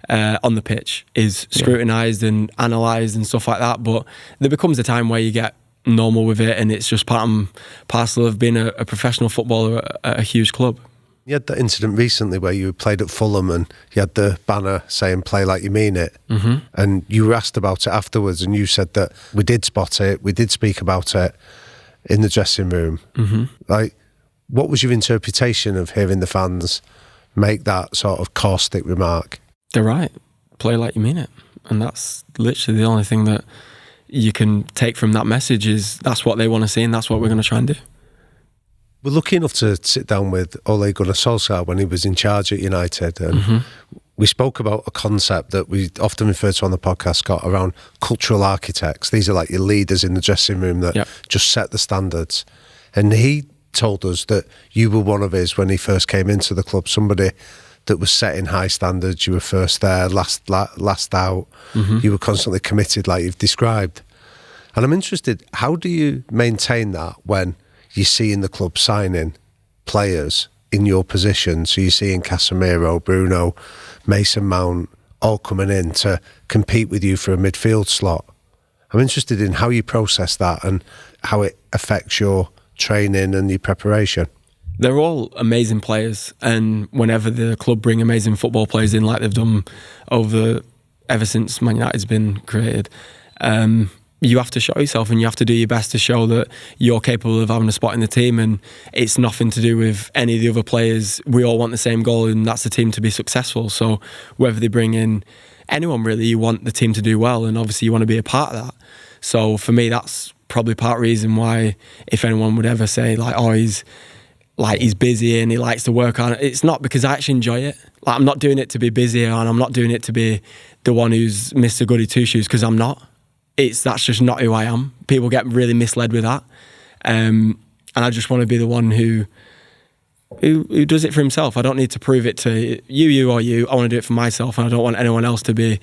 on the pitch is scrutinised and analysed and stuff like that. But there becomes a time where you get normal with it, and it's just part and parcel of being a professional footballer at a huge club. You had that incident recently where you played at Fulham and you had the banner saying "Play like you mean it," and you were asked about it afterwards, and you said that we did spot it, we did speak about it in the dressing room. Like, what was your interpretation of hearing the fans make that sort of caustic remark? They're right. Play like you mean it, and that's literally the only thing that you can take from that message. Is that's what they want to see, and that's what we're going to try and do. We're lucky enough to sit down with Ole Gunnar Solskjaer when he was in charge at United, and we spoke about a concept that we often refer to on the podcast, Scott, around cultural architects. These are like your leaders in the dressing room that just set the standards. And he told us that you were one of his when he first came into the club, somebody that was setting high standards. You were first there, last out. You were constantly committed, like you've described. And I'm interested, how do you maintain that when you see in the club signing players in your position? So you see in Casemiro, Bruno, Mason Mount, all coming in to compete with you for a midfield slot. I'm interested in how you process that and how it affects your training and your preparation. They're all amazing players, and whenever the club bring amazing football players in, like they've done ever since Man United's been created, you have to show yourself and you have to do your best to show that you're capable of having a spot in the team, and it's nothing to do with any of the other players. We all want the same goal, and that's the team to be successful. So whether they bring in anyone, really, you want the team to do well, and obviously you want to be a part of that. So for me, that's probably part reason why, if anyone would ever say like, oh, he's busy and he likes to work on it, it's not, because I actually enjoy it. Like, I'm not doing it to be busy, and I'm not doing it to be the one who's Mr. Goody Two Shoes, because I'm not. That's just not who I am. People get really misled with that, and I just want to be the one who does it for himself. I don't need to prove it to you or you. I want to do it for myself, and I don't want anyone else to be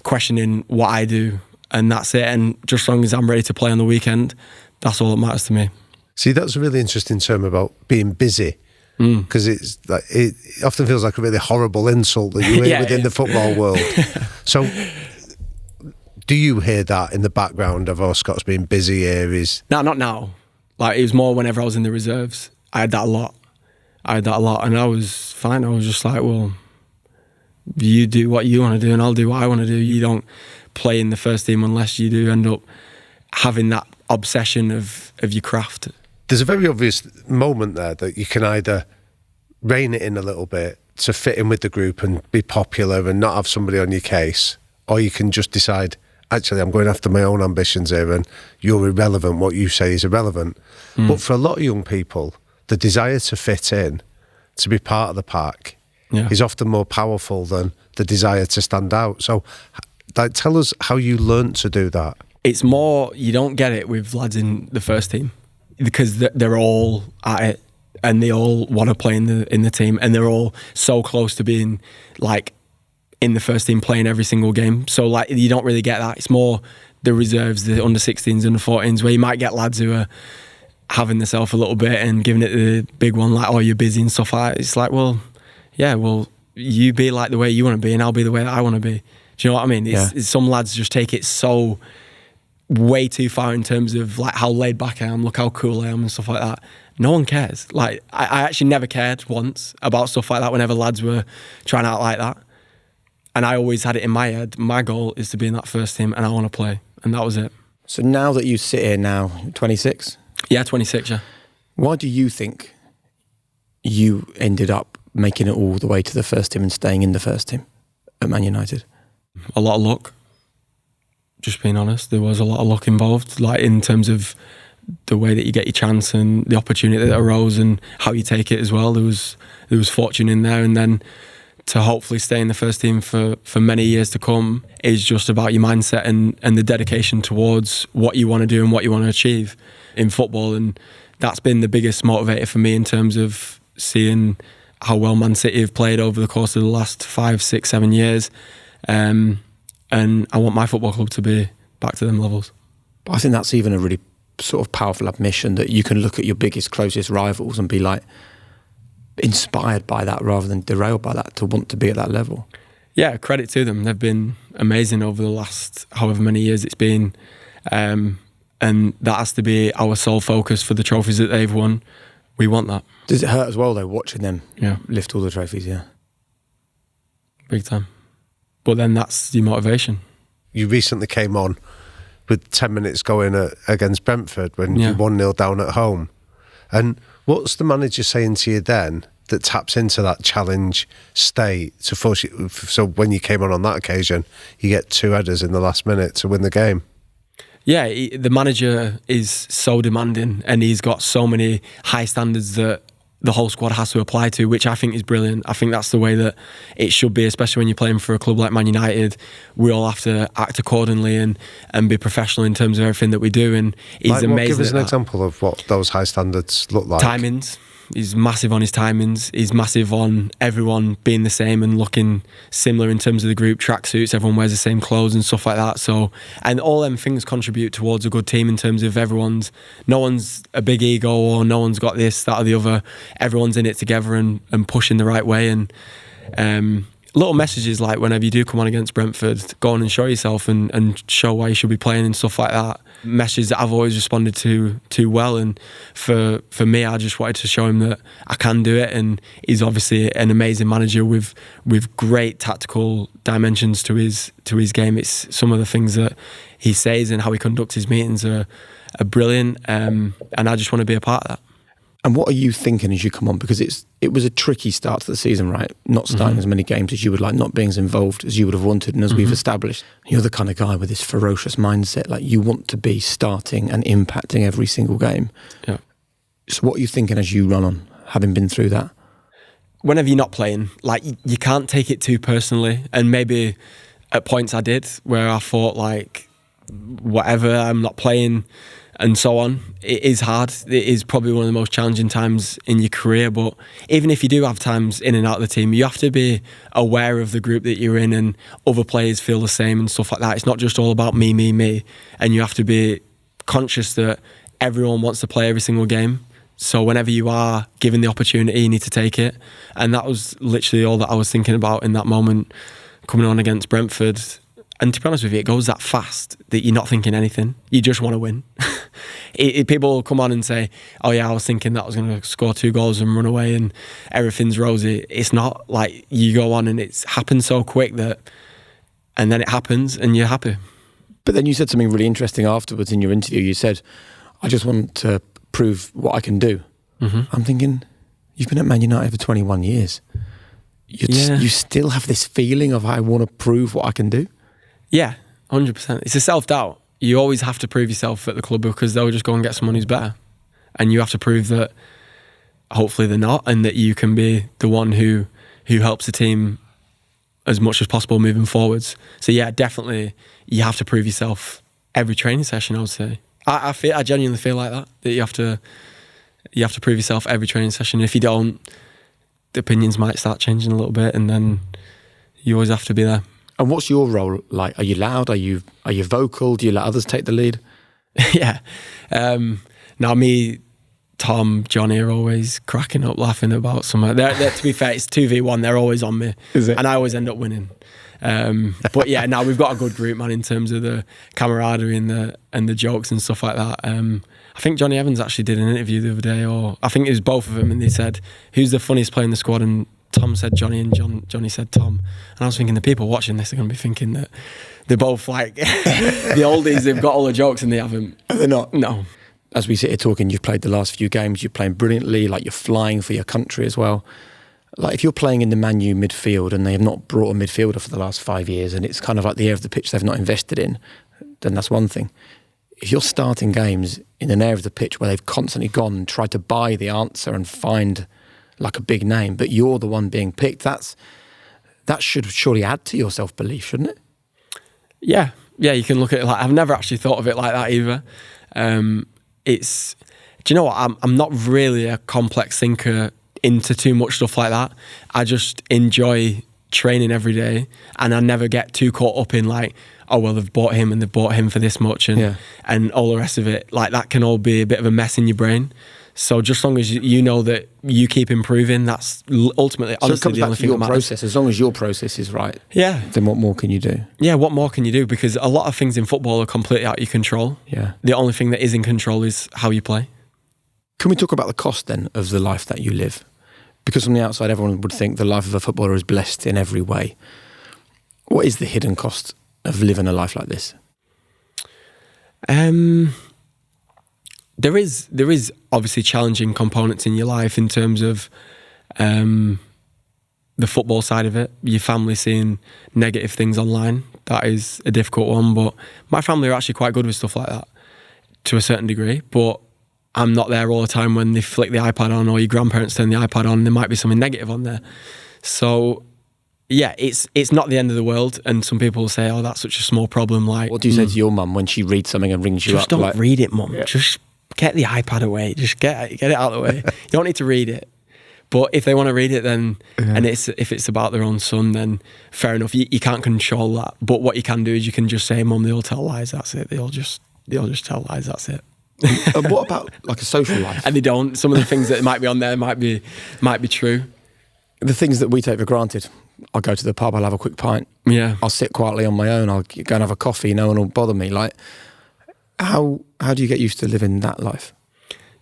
questioning what I do. And that's it. And just as long as I'm ready to play on the weekend, that's all that matters to me. See, that's a really interesting term about being busy, because it's like, it often feels like a really horrible insult that you hear within the football world. So, do you hear that in the background of, oh, Scott's being busy here? No, not now. Like, it was more whenever I was in the reserves. I had that a lot, and I was fine. I was just like, well, you do what you want to do, and I'll do what I want to do. You don't play in the first team unless you do end up having that obsession of your craft. There's a very obvious moment there that you can either rein it in a little bit to fit in with the group and be popular and not have somebody on your case, or you can just decide, actually, I'm going after my own ambitions here, and you're irrelevant. What you say is irrelevant. But for a lot of young people, the desire to fit in, to be part of the pack, is often more powerful than the desire to stand out. So, like, tell us how you learnt to do that. It's more, you don't get it with lads in the first team, because they're all at it and they all want to play in the team, and they're all so close to being like in the first team playing every single game. So like, you don't really get that. It's more the reserves, the under 16s, under 14s, where you might get lads who are having themselves a little bit and giving it the big one, like, oh, you're busy and stuff like that. It's like, well, yeah, well, you be like the way you want to be, and I'll be the way that I want to be. Do you know what I mean? It's some lads just take it so way too far in terms of like how laid back I am, look how cool I am and stuff like that. No one cares. Like, I actually never cared once about stuff like that whenever lads were trying out like that. And I always had it in my head, my goal is to be in that first team and I want to play. And that was it. So now that you sit here now, 26? Yeah, 26, yeah. Why do you think you ended up making it all the way to the first team and staying in the first team at Man United? A lot of luck. Just being honest, there was a lot of luck involved, like in terms of the way that you get your chance and the opportunity that arose and how you take it as well. There was fortune in there, and then to hopefully stay in the first team for many years to come is just about your mindset and the dedication towards what you want to do and what you want to achieve in football. And that's been the biggest motivator for me in terms of seeing how well Man City have played over the course of the last 5, 6, 7 years. And I want my football club to be back to them levels. But I think that's even a really sort of powerful admission that you can look at your biggest, closest rivals and be like inspired by that rather than derailed by that to want to be at that level. Yeah, credit to them. They've been amazing over the last however many years it's been. And that has to be our sole focus for the trophies that they've won. We want that. Does it hurt as well, though, watching them lift all the trophies? Yeah. Big time. But then that's the motivation. You recently came on with 10 minutes going against Brentford when you 1-0 down at home. And what's the manager saying to you then that taps into that challenge state to force you? So when you came on that occasion, you get 2 headers in the last minute to win the game. Yeah, the manager is so demanding and he's got so many high standards that the whole squad has to apply to, which I think is brilliant. I think that's the way that it should be, especially when you're playing for a club like Man United. We all have to act accordingly and be professional in terms of everything that we do. And he's amazing. Give us an example of what those high standards look like. Timings. He's massive on his timings. He's massive on everyone being the same and looking similar in terms of the group tracksuits. Everyone wears the same clothes and stuff like that. So, and all them things contribute towards a good team in terms of no one's a big ego or no one's got this, that or the other. Everyone's in it together and pushing the right way. And little messages like whenever you do come on against Brentford, go on and show yourself and show why you should be playing and stuff like that. Messages that I've always responded to well, and for me, I just wanted to show him that I can do it. And he's obviously an amazing manager with great tactical dimensions to his game. It's some of the things that he says and how he conducts his meetings are brilliant, and I just want to be a part of that. And what are you thinking as you come on? Because it was a tricky start to the season, right? Not starting as many games as you would like, not being as involved as you would have wanted, and as we've established. You're the kind of guy with this ferocious mindset. Like, you want to be starting and impacting every single game. Yeah. So what are you thinking as you run on, having been through that? Whenever you're not playing, like, you can't take it too personally. And maybe at points I did, where I thought, like, whatever, I'm not playing and so on. It is hard. It is probably one of the most challenging times in your career. But even if you do have times in and out of the team, you have to be aware of the group that you're in and other players feel the same and stuff like that. It's not just all about me. And you have to be conscious that everyone wants to play every single game. So whenever you are given the opportunity, you need to take it. And that was literally all that I was thinking about in that moment, coming on against Brentford. And to be honest with you, it goes that fast that you're not thinking anything. You just want to win. People come on and say, oh yeah, I was thinking that I was going to score 2 goals and run away and everything's rosy. It's not. Like, you go on and it's happened so quick and then it happens and you're happy. But then you said something really interesting afterwards in your interview. You said, I just want to prove what I can do. I'm thinking, you've been at Man United for 21 years. You still have this feeling of, I want to prove what I can do? Yeah, 100%. It's a self-doubt. You always have to prove yourself at the club because they'll just go and get someone who's better. And you have to prove that hopefully they're not, and that you can be the one who helps the team as much as possible moving forwards. So yeah, definitely you have to prove yourself every training session, I would say. I genuinely feel like that you have to prove yourself every training session. If you don't, the opinions might start changing a little bit, and then you always have to be there. And what's your role like? Are you loud? Are you vocal? Do you let others take the lead? Yeah. Now me, Tom, Johnny are always cracking up, laughing about something. They're, to be fair, it's 2v1. They're always on me. Is it? And I always end up winning. But yeah, now we've got a good group, man, in terms of the camaraderie and the jokes and stuff like that. I think Johnny Evans actually did an interview the other day, or I think it was both of them, and they said, who's the funniest player in the squad? And Tom said Johnny and Johnny said Tom. And I was thinking, the people watching this are going to be thinking that they're both like the oldies, they've got all the jokes and they haven't. They're not? No. As we sit here talking, you've played the last few games, you're playing brilliantly, like, you're flying for your country as well. Like, if you're playing in the Man U midfield and they have not brought a midfielder for the last 5 years and it's kind of like the area of the pitch they've not invested in, then that's one thing. If you're starting games in an area of the pitch where they've constantly gone and tried to buy the answer and find like a big name, but you're the one being picked, that should surely add to your self-belief, shouldn't it? Yeah, you can look at it like, I've never actually thought of it like that either. Do you know what? I'm not really a complex thinker into too much stuff like that. I just enjoy training every day, and I never get too caught up in like, oh well, they've bought him and they've bought him for this much, and all the rest of it. Like that can all be a bit of a mess in your brain. So just as long as you know that you keep improving, that's ultimately, honestly, the only thing that matters. Process. As long as your process is right, then what more can you do? Yeah, what more can you do? Because a lot of things in football are completely out of your control. Yeah. The only thing that is in control is how you play. Can we talk about the cost then of the life that you live? Because from the outside, everyone would think the life of a footballer is blessed in every way. What is the hidden cost of living a life like this? There is obviously challenging components in your life in terms of the football side of it. Your family seeing negative things online, that is a difficult one. But my family are actually quite good with stuff like that to a certain degree. But I'm not there all the time when they flick the iPad on, or your grandparents turn the iPad on, there might be something negative on there. So yeah, it's not the end of the world. And some people will say, oh, that's such a small problem. Like, what do you say to your mum when she reads something and rings you up? Just don't read it, Mum. Yeah. Just get the iPad away. Just get it out of the way. You don't need to read it. But if they want to read it, then and if it's about their own son, then fair enough. You can't control that. But what you can do is you can just say, Mum, they all tell lies. That's it. They all just tell lies. That's it. And what about like a social life? And they don't. Some of the things that might be on there might be true. The things that we take for granted. I'll go to the pub. I'll have a quick pint. Yeah. I'll sit quietly on my own. I'll go and have a coffee. No one will bother me. Like, how do you get used to living that life?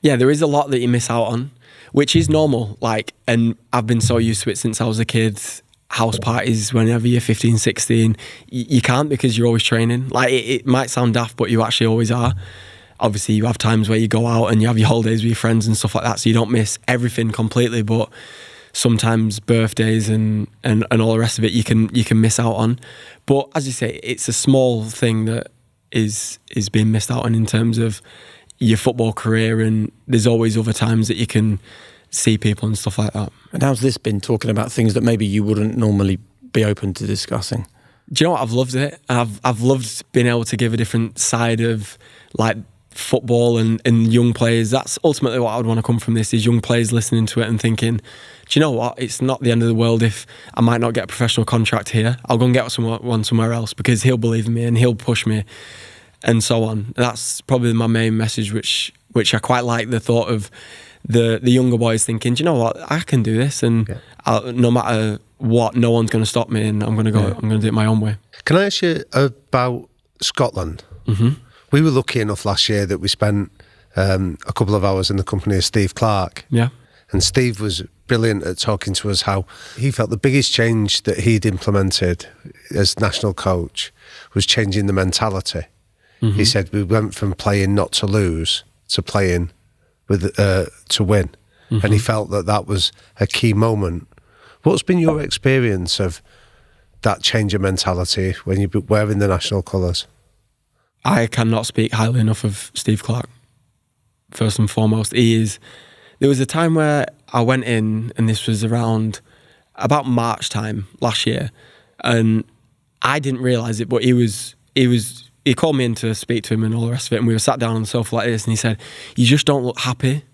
Yeah, there is a lot that you miss out on, which is normal. Like, and I've been so used to it since I was a kid. House parties whenever you're 15, 16, you can't, because you're always training. Like, it might sound daft, but you actually always are. Obviously, you have times where you go out and you have your holidays with your friends and stuff like that, so you don't miss everything completely. But sometimes birthdays and all the rest of it, you can miss out on. But as you say, it's a small thing that is being missed out on in terms of your football career, and there's always other times that you can see people and stuff like that. And how's this been, talking about things that maybe you wouldn't normally be open to discussing? Do you know what? I've loved it. I've loved being able to give a different side of like football and young players. That's ultimately what I would want to come from this, is young players listening to it and thinking, do you know what? It's not the end of the world if I might not get a professional contract here. I'll go and get one somewhere else, because he'll believe in me and he'll push me, and so on. That's probably my main message, which I quite like, the thought of the younger boys thinking, do you know what? I can do this, and no matter what, no one's going to stop me, and I'm going to go. I'm going to do it my own way. Can I ask you about Scotland? Mm-hmm. We were lucky enough last year that we spent a couple of hours in the company of Steve Clarke. Yeah. And Steve was brilliant at talking to us how he felt the biggest change that he'd implemented as national coach was changing the mentality. Mm-hmm. He said we went from playing not to lose to playing with to win. Mm-hmm. And he felt that was a key moment. What's been your experience of that change of mentality when you're wearing the national colours? I cannot speak highly enough of Steve Clarke. First and foremost, there was a time where I went in, and this was around about March time last year, and I didn't realise it, but he called me in to speak to him and all the rest of it, and we were sat down on the sofa like this, and he said, "You just don't look happy."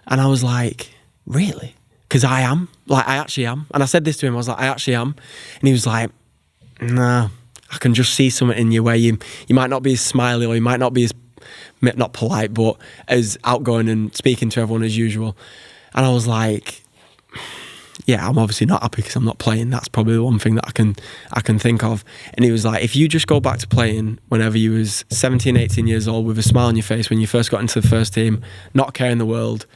And I was like, "Really?" Because I am. Like, I actually am. And I said this to him, I was like, "I actually am." And he was like, "Nah, I can just see something in you where you might not be as smiley, or you might not be as, not polite, but as outgoing and speaking to everyone as usual." And I was like, yeah, I'm obviously not happy because I'm not playing. That's probably the one thing that I can think of. And he was like, if you just go back to playing whenever you was 17, 18 years old, with a smile on your face when you first got into the first team, not caring the world,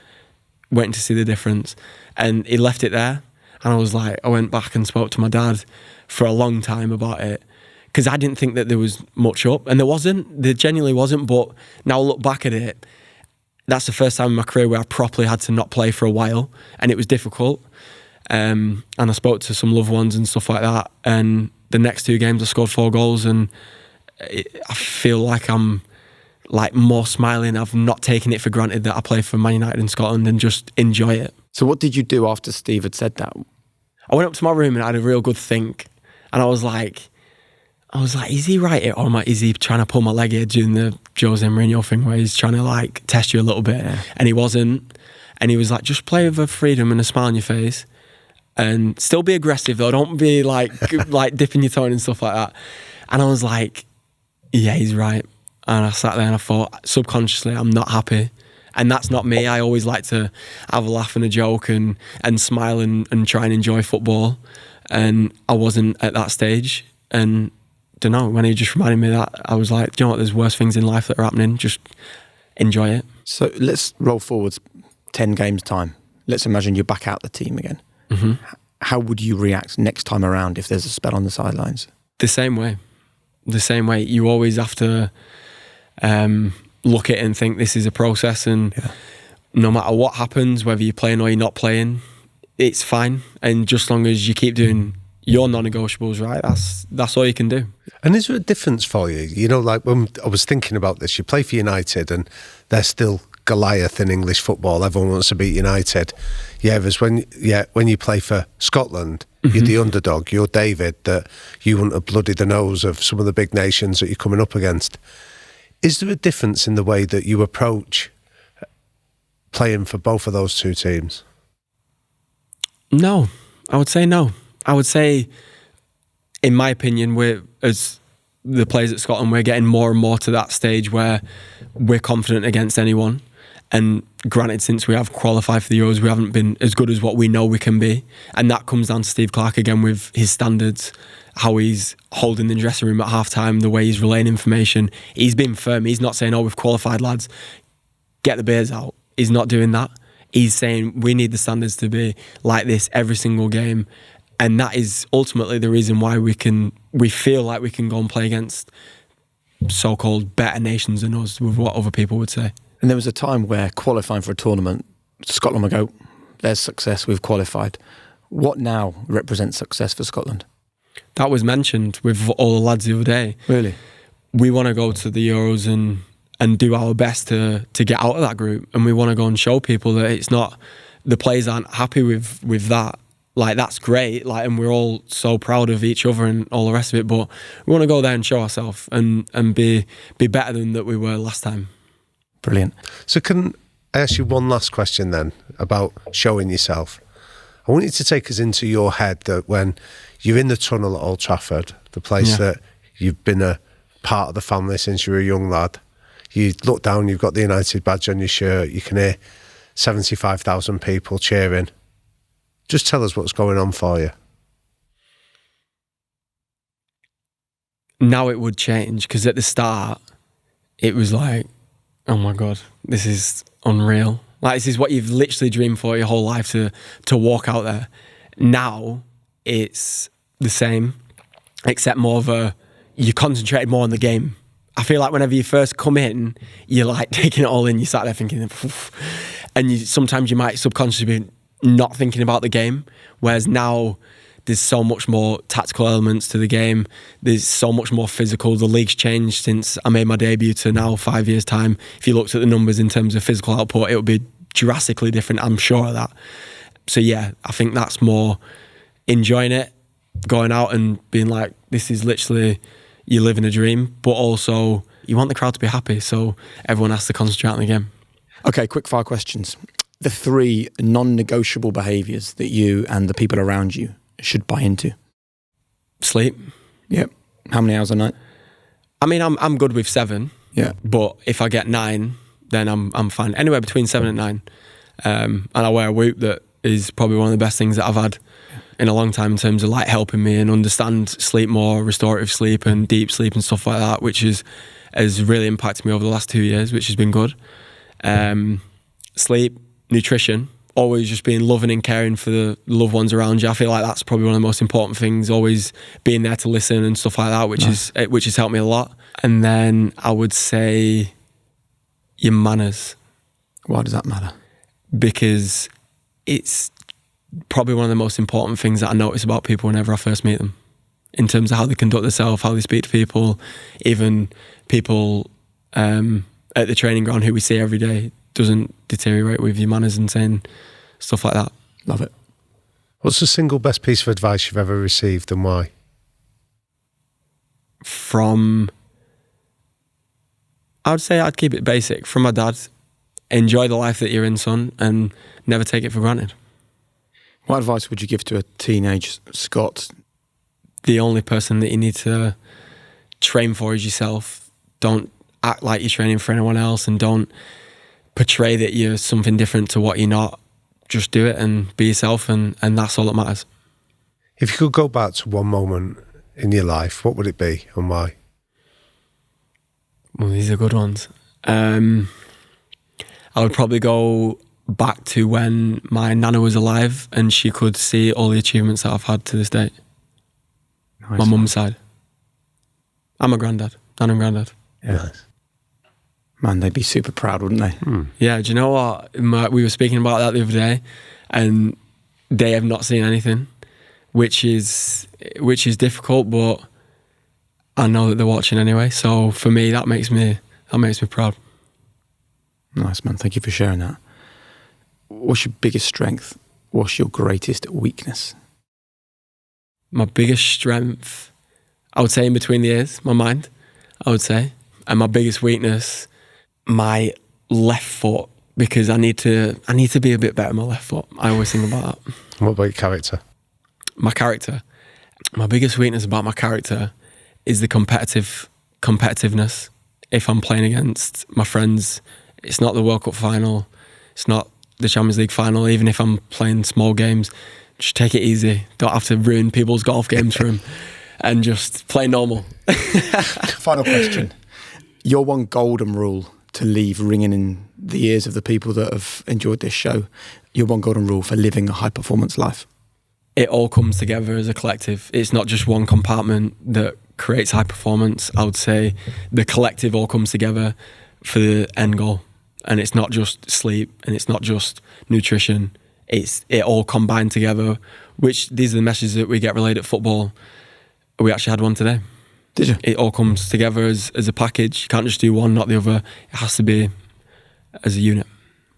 waiting to see the difference. And he left it there. And I was like, I went back and spoke to my dad for a long time about it, because I didn't think that there was much up, and there genuinely wasn't. But now I look back at it, that's the first time in my career where I properly had to not play for a while, and it was difficult. And I spoke to some loved ones and stuff like that, and the next 2 games I scored 4 goals, and I feel like I'm like more smiling. I've not taken it for granted that I play for Man United in Scotland, and just enjoy it. So what did you do after Steve had said that? I went up to my room and I had a real good think, and I was like, is he right here, or is he trying to pull my leg here, doing the José Mourinho thing where he's trying to like test you a little bit? Yeah. And he wasn't. And he was like, just play with a freedom and a smile on your face. and still be aggressive though. Don't be like dipping your toe in and stuff like that. And I was like, yeah, he's right. And I sat there and I thought, subconsciously, I'm not happy. And that's not me. I always like to have a laugh and a joke and smile and try and enjoy football. And I wasn't at that stage. And don't know, when he just reminded me that, I was like, do you know what, there's worse things in life that are happening. Just enjoy it. So let's roll forwards 10 games time. Let's imagine you're back out the team again. Mm-hmm. How would you react next time around if there's a spell on the sidelines? The same way. You always have to look at it and think this is a process, and no matter what happens, whether you're playing or you're not playing, it's fine. And just as long as you keep doing your non-negotiables right, that's all you can do. And is there a difference for you? You know, like when I was thinking about this, you play for United and they're still Goliath in English football. Everyone wants to beat United. Yeah, there's when you play for Scotland, you're the underdog. You're David, that you wouldn't have bloodied the nose of some of the big nations that you're coming up against. Is there a difference in the way that you approach playing for both of those two teams? No, I would say no. I would say, in my opinion, as the players at Scotland, we're getting more and more to that stage where we're confident against anyone. And granted, since we have qualified for the Euros, we haven't been as good as what we know we can be. And that comes down to Steve Clarke again with his standards, how he's holding the dressing room at half-time, the way he's relaying information. He's been firm. He's not saying, oh, we've qualified, lads, get the beers out. He's not doing that. He's saying we need the standards to be like this every single game. And that is ultimately the reason why we feel like we can go and play against so-called better nations than us, with what other people would say. And there was a time where qualifying for a tournament, Scotland would go, there's success, we've qualified. What now represents success for Scotland? That was mentioned with all the lads the other day. Really? We want to go to the Euros and do our best to get out of that group. And we want to go and show people that it's not, the players aren't happy with that. Like, that's great, like, and we're all so proud of each other and all the rest of it, but we want to go there and show ourselves and be better than that we were last time. Brilliant. So can I ask you one last question then about showing yourself? I want you to take us into your head that when you're in the tunnel at Old Trafford, the place that you've been a part of the family since you were a young lad, you look down, you've got the United badge on your shirt, you can hear 75,000 people cheering. Just tell us what's going on for you. Now it would change, because at the start, it was like, oh my God, this is unreal. Like, this is what you've literally dreamed for your whole life, to walk out there. Now it's the same, except more of you concentrated more on the game. I feel like whenever you first come in, you're like taking it all in, you sat there thinking, oof. And sometimes you might subconsciously be not thinking about the game, whereas now there's so much more tactical elements to the game. There's so much more physical. The league's changed since I made my debut to now 5 years' time. If you looked at the numbers in terms of physical output, it would be drastically different, I'm sure of that. So yeah, I think that's more enjoying it, going out and being like, this is literally, you're living a dream, but also you want the crowd to be happy, so everyone has to concentrate on the game. Okay, quick fire questions. The 3 non-negotiable behaviours that you and the people around you should buy into? Sleep. Yep. How many hours a night? I mean, I'm good with 7. Yeah. But if I get 9, then I'm fine. Anywhere between 7 and 9. And I wear a Whoop that is probably one of the best things that I've had in a long time in terms of like helping me and understand sleep more, restorative sleep and deep sleep and stuff like that, which has really impacted me over the last 2 years, which has been good. Sleep, nutrition, always just being loving and caring for the loved ones around you. I feel like that's probably one of the most important things, always being there to listen and stuff like that, which has helped me a lot. And then I would say your manners. Why does that matter? Because it's probably one of the most important things that I notice about people whenever I first meet them, in terms of how they conduct themselves, how they speak to people, even people at the training ground who we see every day. Doesn't deteriorate with your manners and saying stuff like that. Love it. What's the single best piece of advice you've ever received, and why? I would say I'd keep it basic. From my dad, enjoy the life that you're in, son, and never take it for granted. What advice would you give to a teenage Scot? The only person that you need to train for is yourself. Don't act like you're training for anyone else, and don't portray that you're something different to what you're not. Just do it and be yourself, and that's all that matters. If you could go back to one moment in your life, what would it be and why? Well, these are good ones. I would probably go back to when my nana was alive and she could see all the achievements that I've had to this date. Nice. My mum's side. And my granddad. Nan and granddad. Yeah. Nice. Man, they'd be super proud, wouldn't they? Yeah, do you know what? We were speaking about that the other day, and they have not seen anything, which is difficult, but I know that they're watching anyway. So for me, that makes me proud. Nice, man. Thank you for sharing that. What's your biggest strength? What's your greatest weakness? My biggest strength, I would say, in between the ears, my mind, I would say. And my biggest weakness, my left foot, because I need to be a bit better on my left foot. I always think about that. What about your character? My character. My biggest weakness about my character is the competitiveness. If I'm playing against my friends, it's not the World Cup final, it's not the Champions League final, even if I'm playing small games, just take it easy. Don't have to ruin people's golf games for them and just play normal. Final question. Your one golden rule to leave ringing in the ears of the people that have enjoyed this show. Your one golden rule for living a high performance life. It all comes together as a collective. It's not just one compartment that creates high performance. I would say the collective all comes together for the end goal. And it's not just sleep and it's not just nutrition. It all combined together, which these are the messages that we get relayed at football. We actually had one today. Did you? It all comes together as a package. You can't just do one, not the other. It has to be as a unit.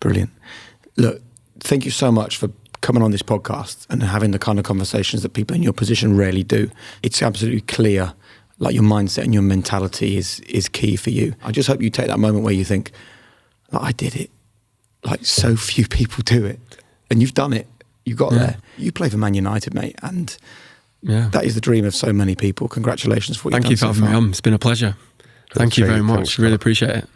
Brilliant. Look, thank you so much for coming on this podcast and having the kind of conversations that people in your position rarely do. It's absolutely clear, like your mindset and your mentality is key for you. I just hope you take that moment where you think, like, I did it. Like, so few people do it. And you've done it. You got there. You play for Man United, mate. And that is the dream of so many people. Congratulations for what you've done so far. Thank you for having me on. It's been a pleasure. Thank you very much. Really appreciate it.